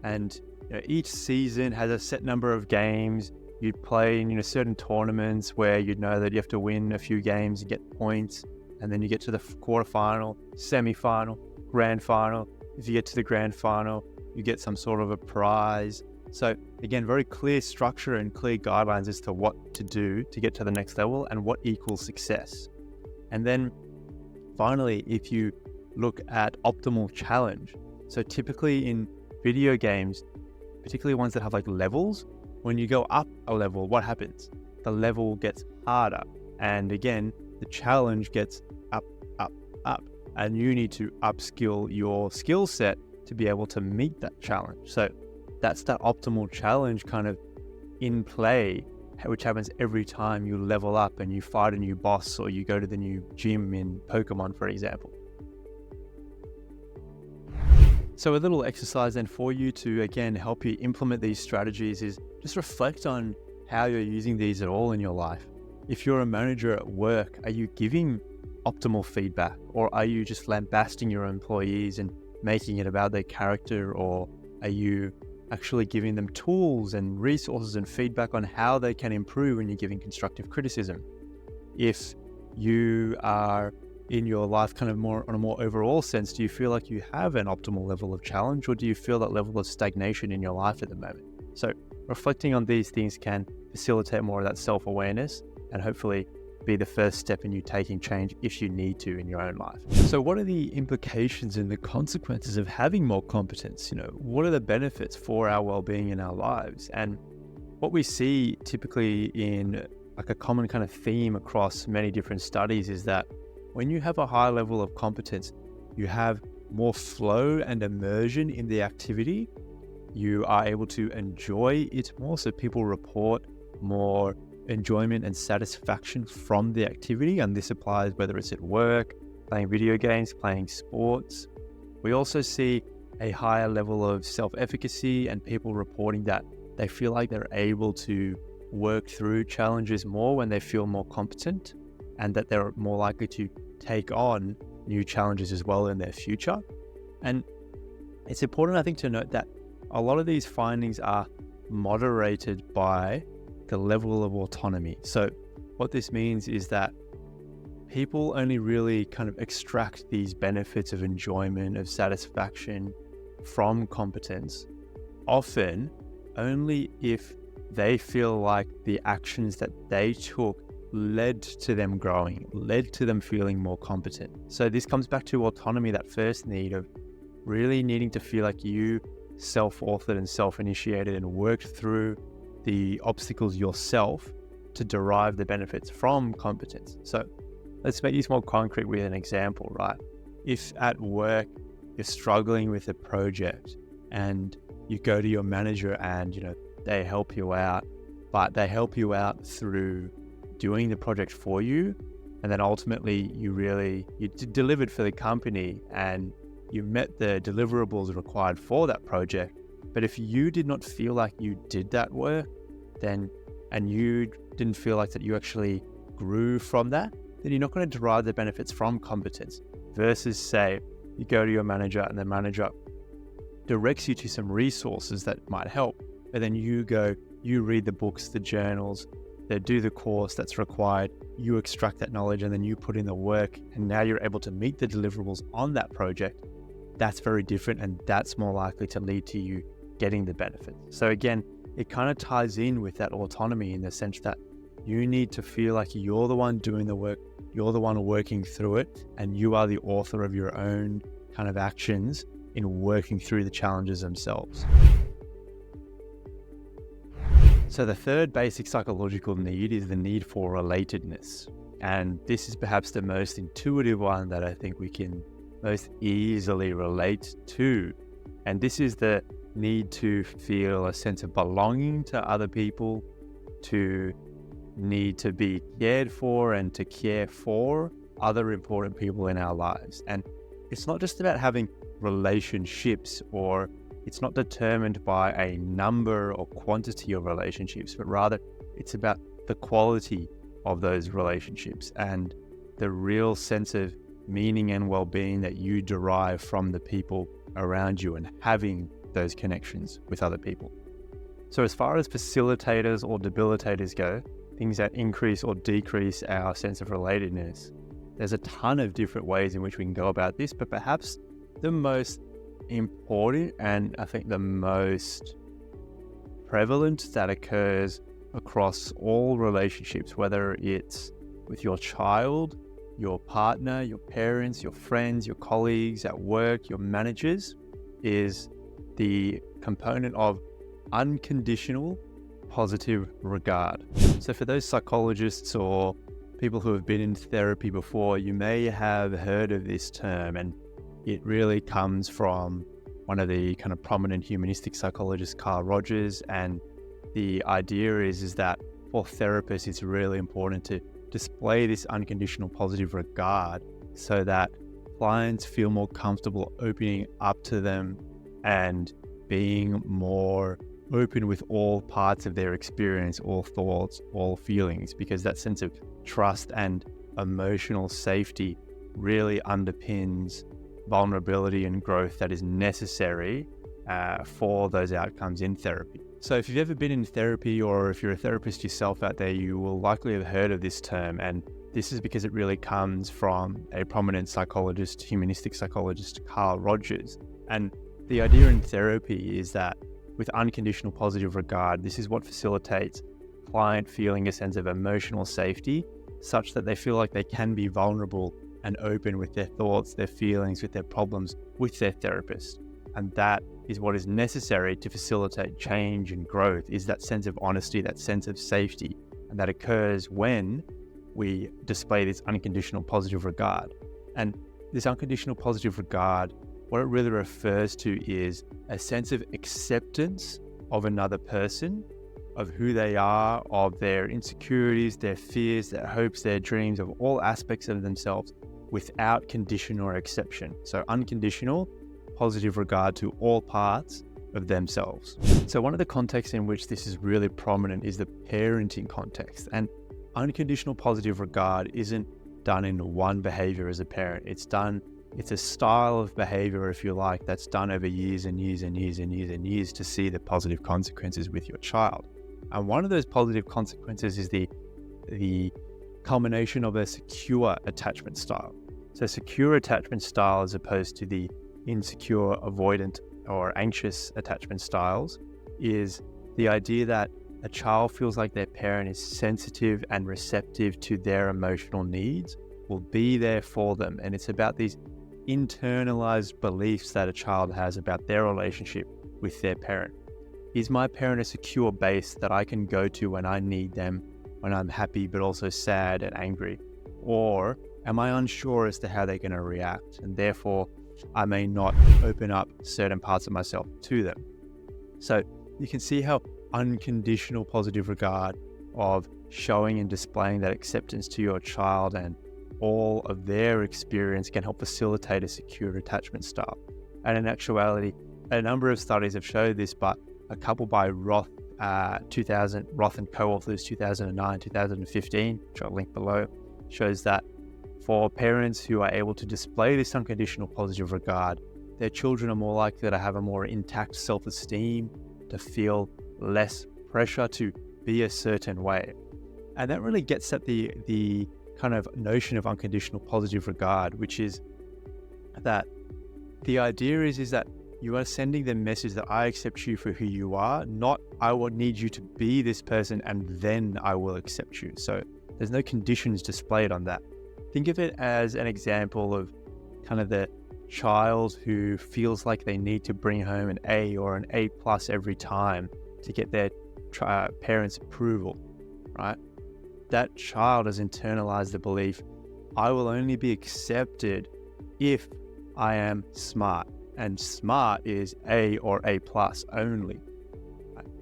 and each season has a set number of games. You'd play in certain tournaments where you'd know that you have to win a few games and get points, and then you get to the quarterfinal, semi-final, grand final. If you get to the grand final, you get some sort of a prize. So again, very clear structure and clear guidelines as to what to do to get to the next level and what equals success. And then finally, if you look at optimal challenge, so typically in video games, particularly ones that have like levels, when you go up a level, what happens? The level gets harder. And again, the challenge gets up, up, up. And you need to upskill your skill set to be able to meet that challenge. So that's that optimal challenge kind of in play, which happens every time you level up and you fight a new boss or you go to the new gym in Pokemon, for example. So a little exercise then for you to, again, help you implement these strategies is just reflect on how you're using these at all in your life. If you're a manager at work, are you giving optimal feedback, or are you just lambasting your employees and making it about their character, or are you actually giving them tools and resources and feedback on how they can improve when you're giving constructive criticism? If you are in your life kind of more on a more overall sense, do you feel like you have an optimal level of challenge, or do you feel that level of stagnation in your life at the moment? So reflecting on these things can facilitate more of that self-awareness and hopefully be the first step in you taking change if you need to in your own life. So what are the implications and the consequences of having more competence? What are the benefits for our well-being in our lives? And what we see typically in like a common kind of theme across many different studies is that when you have a high level of competence, you have more flow and immersion in the activity. You are able to enjoy it more. So people report more enjoyment and satisfaction from the activity. And this applies whether it's at work, playing video games, playing sports. We also see a higher level of self-efficacy and people reporting that they feel like they're able to work through challenges more when they feel more competent, and that they're more likely to take on new challenges as well in their future. And it's important, I think, to note that a lot of these findings are moderated by the level of autonomy. So what this means is that people only really kind of extract these benefits of enjoyment, of satisfaction from competence, often only if they feel like the actions that they took led to them growing, led to them feeling more competent. So this comes back to autonomy, that first need of really needing to feel like you self-authored and self-initiated and worked through the obstacles yourself to derive the benefits from competence. So let's make this more concrete with an example, right? If at work you're struggling with a project and you go to your manager and they help you out, but they help you out through doing the project for you, and then ultimately you delivered for the company and you met the deliverables required for that project. But if you did not feel like you did that work, and you didn't feel like that you actually grew from that, then you're not going to derive the benefits from competence. Versus, say, you go to your manager and the manager directs you to some resources that might help, but then you read the books, the journals, they do the course that's required, you extract that knowledge, and then you put in the work, and now you're able to meet the deliverables on that project. That's very different, and that's more likely to lead to you getting the benefits. So again, it kind of ties in with that autonomy in the sense that you need to feel like you're the one doing the work, you're the one working through it, and you are the author of your own kind of actions in working through the challenges themselves. So the third basic psychological need is the need for relatedness. And this is perhaps the most intuitive one that I think we can most easily relate to. And this is the need to feel a sense of belonging to other people, to need to be cared for and to care for other important people in our lives. And it's not just about having relationships, or it's not determined by a number or quantity of relationships, but rather it's about the quality of those relationships and the real sense of meaning and well-being that you derive from the people around you and having those connections with other people. So as far as facilitators or debilitators go, things that increase or decrease our sense of relatedness, there's a ton of different ways in which we can go about this, but perhaps the most important and I think the most prevalent that occurs across all relationships, whether it's with your child, your partner, your parents, your friends, your colleagues at work, your managers, is the component of unconditional positive regard. So for those psychologists or people who have been in therapy before, you may have heard of this term, and it really comes from one of the kind of prominent humanistic psychologists, Carl Rogers. And the idea is that for therapists, it's really important to display this unconditional positive regard so that clients feel more comfortable opening up to them and being more open with all parts of their experience, all thoughts, all feelings, because that sense of trust and emotional safety really underpins vulnerability and growth that is necessary for those outcomes in therapy. So if you've ever been in therapy, or if you're a therapist yourself out there, you will likely have heard of this term. And this is because it really comes from a prominent psychologist, humanistic psychologist, Carl Rogers. And the idea in therapy is that with unconditional positive regard, this is what facilitates client feeling a sense of emotional safety, such that they feel like they can be vulnerable and open with their thoughts, their feelings, with their problems with their therapist. And that is what is necessary to facilitate change and growth, is that sense of honesty, that sense of safety. And that occurs when we display this unconditional positive regard. And this unconditional positive regard, what it really refers to is a sense of acceptance of another person, of who they are, of their insecurities, their fears, their hopes, their dreams, of all aspects of themselves without condition or exception. So unconditional positive regard to all parts of themselves. So one of the contexts in which this is really prominent is the parenting context. And unconditional positive regard isn't done in one behavior as a parent. It's a style of behavior, if you like, that's done over years and years and years and years and years to see the positive consequences with your child. And one of those positive consequences is the culmination of a secure attachment style. So secure attachment style, as opposed to the insecure, avoidant, or anxious attachment styles, is the idea that a child feels like their parent is sensitive and receptive to their emotional needs, will be there for them. And it's about these internalized beliefs that a child has about their relationship with their parent. Is my parent a secure base that I can go to when I need them, when I'm happy but also sad and angry? Or am I unsure as to how they're going to react, and therefore I may not open up certain parts of myself to them? So you can see how unconditional positive regard of showing and displaying that acceptance to your child and all of their experience can help facilitate a secure attachment style. And in actuality, a number of studies have showed this, but a couple by Roth and co-authors 2009, 2015, which I'll link below, shows that for parents who are able to display this unconditional positive regard, their children are more likely to have a more intact self-esteem, to feel less pressure to be a certain way. And that really gets at the kind of notion of unconditional positive regard, which is that the idea is that you are sending the message that I accept you for who you are, not I will need you to be this person and then I will accept you. So there's no conditions displayed on that. Think of it as an example of kind of the child who feels like they need to bring home an A or an A+ every time to get their parents' approval, right? That child has internalized the belief, I will only be accepted if I am smart, and smart is A or A+ only.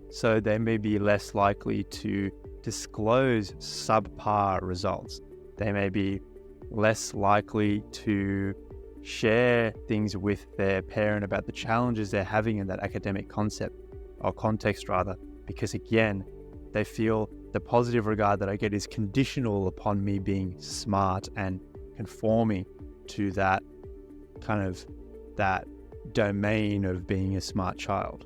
So they may be less likely to disclose subpar results. They may be less likely to share things with their parent about the challenges they're having in that academic context, because again, they feel the positive regard that I get is conditional upon me being smart and conforming to that kind of that domain of being a smart child.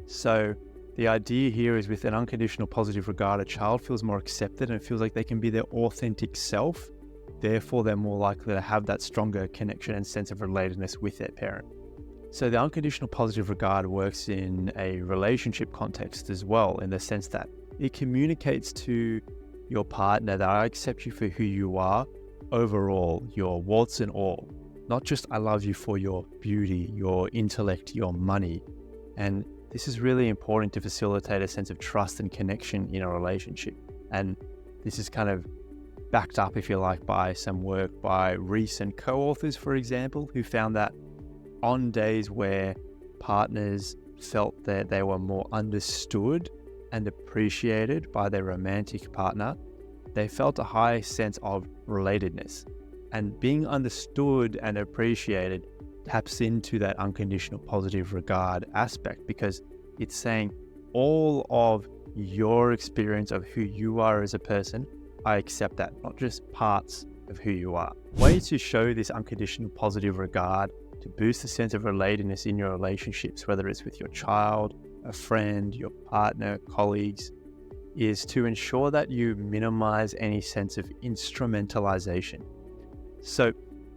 So the idea here is, with an unconditional positive regard, a child feels more accepted and feels like they can be their authentic self. Therefore, they're more likely to have that stronger connection and sense of relatedness with their parent. So the unconditional positive regard works in a relationship context as well, in the sense that it communicates to your partner that I accept you for who you are overall, your warts and all. Not just I love you for your beauty, your intellect, your money. And this is really important to facilitate a sense of trust and connection in a relationship. And this is kind of backed up, if you like, by some work by recent co-authors, for example, who found that on days where partners felt that they were more understood and appreciated by their romantic partner, they felt a high sense of relatedness. And being understood and appreciated taps into that unconditional positive regard aspect, because it's saying all of your experience of who you are as a person, I accept that, not just parts of who you are. Ways to show this unconditional positive regard to boost the sense of relatedness in your relationships, whether it's with your child, a friend, your partner, colleagues, is to ensure that you minimize any sense of instrumentalization. So,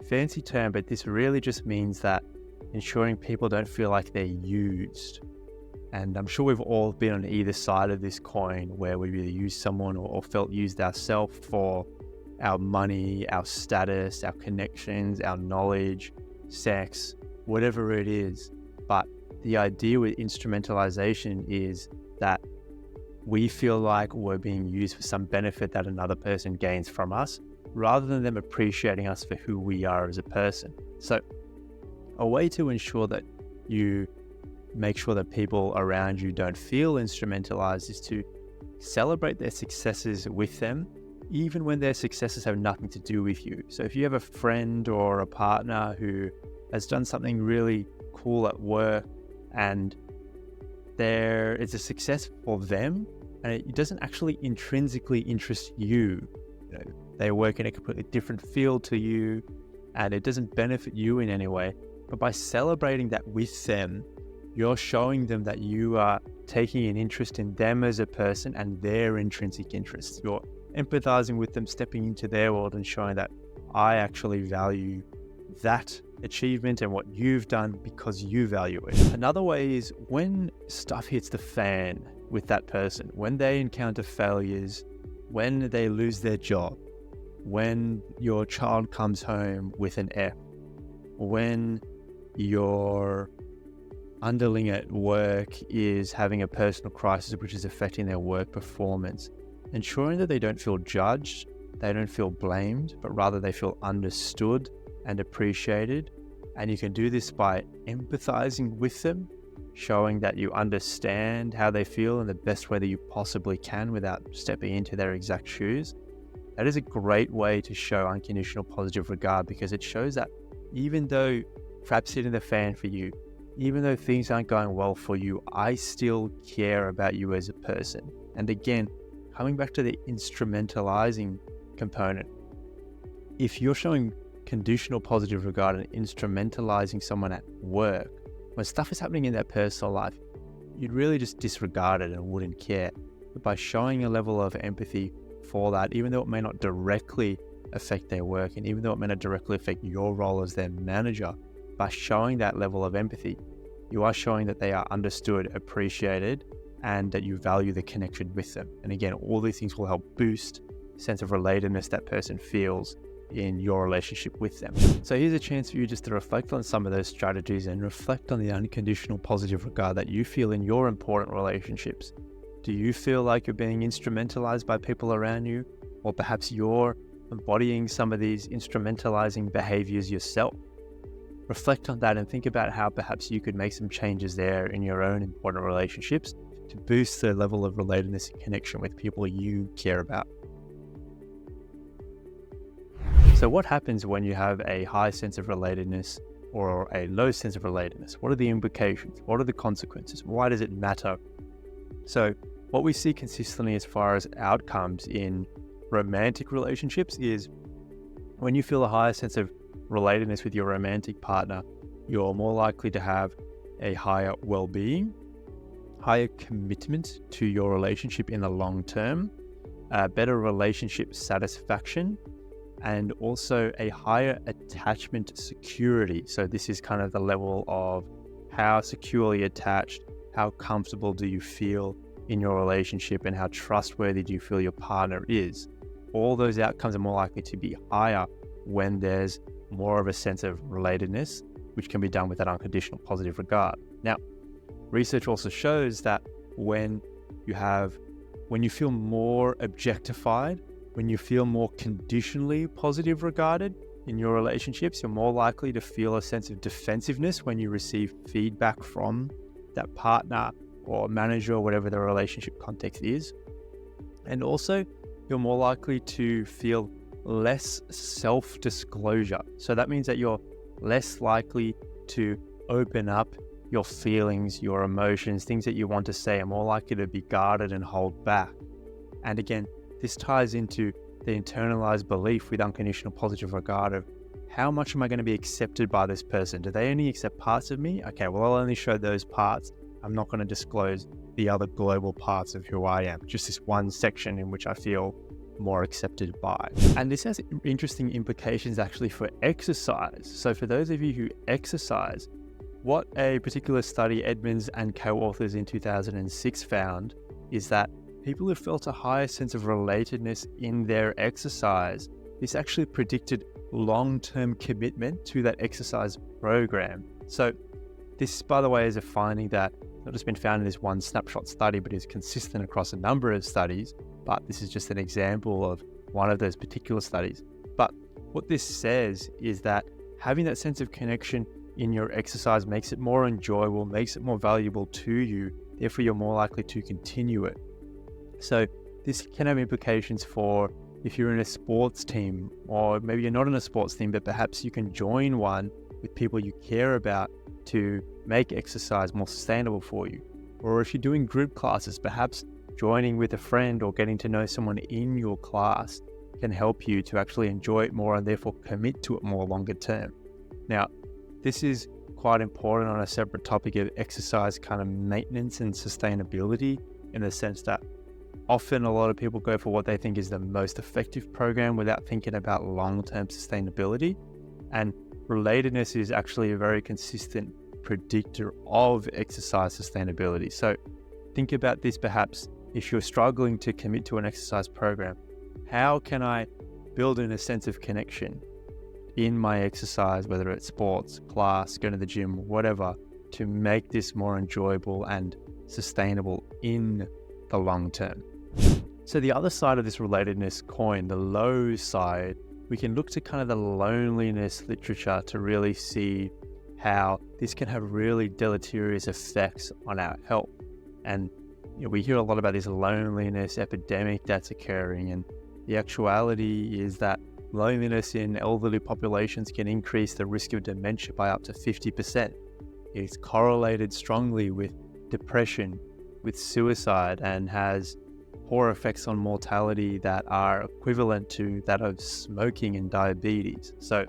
fancy term, but this really just means that ensuring people don't feel like they're used. And I'm sure we've all been on either side of this coin, where we've either used someone or felt used ourselves for our money, our status, our connections, our knowledge, sex, whatever it is. But the idea with instrumentalization is that we feel like we're being used for some benefit that another person gains from us, rather than them appreciating us for who we are as a person. So a way to ensure that you make sure that people around you don't feel instrumentalized is to celebrate their successes with them, even when their successes have nothing to do with you. So if you have a friend or a partner who has done something really cool at work and it's a success for them, and it doesn't actually intrinsically interest you. They work in a completely different field to you, and it doesn't benefit you in any way. But by celebrating that with them, you're showing them that you are taking an interest in them as a person and their intrinsic interests. You're empathizing with them, stepping into their world and showing that I actually value that achievement and what you've done because you value it. Another way is when stuff hits the fan, with that person. When they encounter failures, when they lose their job, when your child comes home with an F, when your underling at work is having a personal crisis which is affecting their work performance, ensuring that they don't feel judged, they don't feel blamed, but rather they feel understood and appreciated. And you can do this by empathizing with them, showing that you understand how they feel in the best way that you possibly can without stepping into their exact shoes. That is a great way to show unconditional positive regard, because it shows that even though crap's hitting the fan for you, even though things aren't going well for you, I still care about you as a person. And again, coming back to the instrumentalizing component, if you're showing conditional positive regard and instrumentalizing someone at work, when stuff is happening in their personal life, you'd really just disregard it and wouldn't care. But by showing a level of empathy for that, even though it may not directly affect their work, and even though it may not directly affect your role as their manager, by showing that level of empathy, you are showing that they are understood, appreciated, and that you value the connection with them. And again, all these things will help boost the sense of relatedness that person feels in your relationship with them. So here's a chance for you just to reflect on some of those strategies and reflect on the unconditional positive regard that you feel in your important relationships. Do you feel like you're being instrumentalized by people around you? Or perhaps you're embodying some of these instrumentalizing behaviors yourself? Reflect on that and think about how perhaps you could make some changes there in your own important relationships to boost the level of relatedness and connection with people you care about. So what happens when you have a high sense of relatedness or a low sense of relatedness? What are the implications? What are the consequences? Why does it matter? So what we see consistently as far as outcomes in romantic relationships is when you feel a higher sense of relatedness with your romantic partner, you're more likely to have a higher well-being, higher commitment to your relationship in the long term, better relationship satisfaction, and also a higher attachment security. So this is kind of the level of how securely attached, how comfortable do you feel in your relationship, and how trustworthy do you feel your partner is. All those outcomes are more likely to be higher when there's more of a sense of relatedness, which can be done with that unconditional positive regard. Now, research also shows that when you feel more objectified, when you feel more conditionally positive regarded in your relationships, you're more likely to feel a sense of defensiveness when you receive feedback from that partner or manager or whatever the relationship context is. And also, you're more likely to feel less self-disclosure. So that means that you're less likely to open up your feelings, your emotions, things that you want to say are more likely to be guarded and hold back. And again, this ties into the internalized belief with unconditional positive regard of how much am I going to be accepted by this person? Do they only accept parts of me? Okay, well, I'll only show those parts. I'm not going to disclose the other global parts of who I am, just this one section in which I feel more accepted by. And this has interesting implications actually for exercise. So for those of you who exercise, what a particular study Edmonds and co-authors in 2006 found is that people who felt a higher sense of relatedness in their exercise, this actually predicted long-term commitment to that exercise program. So this, by the way, is a finding that not just been found in this one snapshot study, but is consistent across a number of studies. But this is just an example of one of those particular studies. But what this says is that having that sense of connection in your exercise makes it more enjoyable, makes it more valuable to you. Therefore, you're more likely to continue it. So this can have implications for if you're in a sports team, or maybe you're not in a sports team, but perhaps you can join one with people you care about to make exercise more sustainable for you. Or if you're doing group classes, perhaps joining with a friend or getting to know someone in your class can help you to actually enjoy it more and therefore commit to it more longer term. Now, this is quite important on a separate topic of exercise kind of maintenance and sustainability, in the sense that often a lot of people go for what they think is the most effective program without thinking about long-term sustainability. And relatedness is actually a very consistent predictor of exercise sustainability. So think about this perhaps if you're struggling to commit to an exercise program. How can I build in a sense of connection in my exercise, whether it's sports, class, going to the gym, whatever, to make this more enjoyable and sustainable in the long term? So the other side of this relatedness coin, the low side, we can look to kind of the loneliness literature to really see how this can have really deleterious effects on our health. And we hear a lot about this loneliness epidemic that's occurring, and the actuality is that loneliness in elderly populations can increase the risk of dementia by up to 50%. It's correlated strongly with depression, with suicide, and has poor effects on mortality that are equivalent to that of smoking and diabetes. So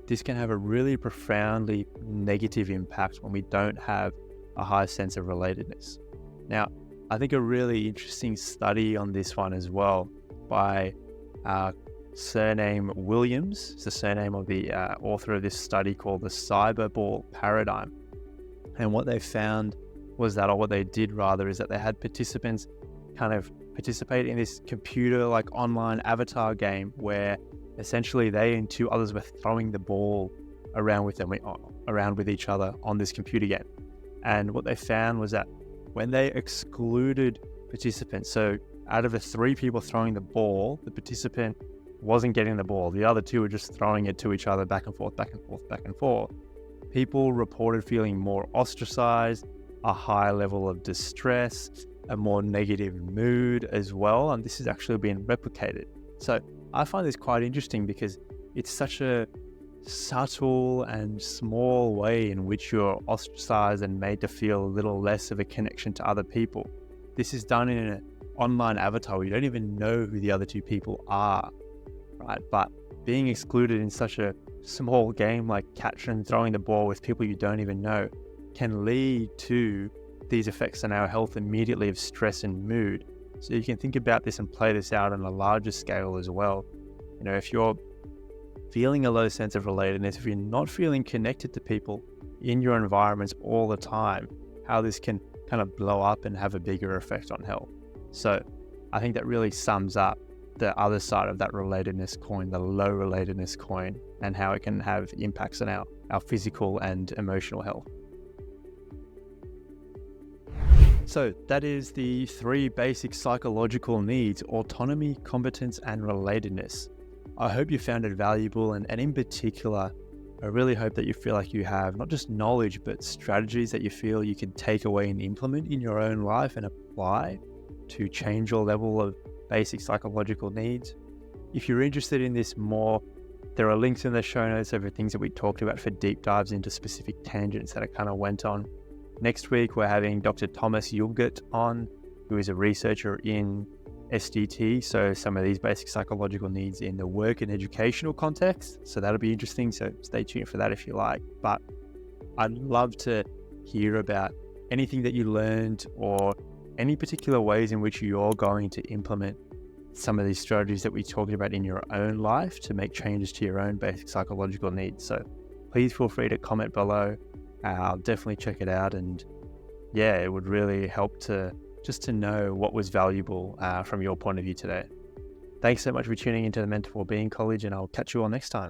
this can have a really profoundly negative impact when we don't have a high sense of relatedness. Now, I think a really interesting study on this one as well by surname Williams, it's the surname of the author of this study, called the cyberball paradigm. And what they found was that, or what they did rather, is that they had participants kind of participate in this computer like online avatar game where essentially they and two others were throwing the ball around with each other on this computer game. And what they found was that when they excluded participants, so out of the three people throwing the ball, the participant wasn't getting the ball, the other two were just throwing it to each other back and forth, back and forth, back and forth. People reported feeling more ostracized, a high level of distress, a more negative mood as well, and this has actually been replicated. So I find this quite interesting because it's such a subtle and small way in which you're ostracized and made to feel a little less of a connection to other people. This is done in an online avatar where you don't even know who the other two people are, right? But being excluded in such a small game like catch and throwing the ball with people you don't even know can lead to these effects on our health immediately of stress and mood. So you can think about this and play this out on a larger scale as well. If you're feeling a low sense of relatedness, if you're not feeling connected to people in your environments all the time, how this can kind of blow up and have a bigger effect on health. So I think that really sums up the other side of that relatedness coin, the low relatedness coin, and how it can have impacts on our physical and emotional health. So that is the 3 basic psychological needs: autonomy, competence, and relatedness. I hope you found it valuable, and in particular, I really hope that you feel like you have not just knowledge, but strategies that you feel you can take away and implement in your own life and apply to change your level of basic psychological needs. If you're interested in this more, there are links in the show notes over things that we talked about for deep dives into specific tangents that I kind of went on. Next week, we're having Dr. Thomas Yulgert on, who is a researcher in SDT, so some of these basic psychological needs in the work and educational context. So that'll be interesting, so stay tuned for that if you like. But I'd love to hear about anything that you learned or any particular ways in which you're going to implement some of these strategies that we talked about in your own life to make changes to your own basic psychological needs. So please feel free to comment below. I'll definitely check it out, and yeah, it would really help to know what was valuable from your point of view today. Thanks so much for tuning into the Mental Wellbeing College, and I'll catch you all next time.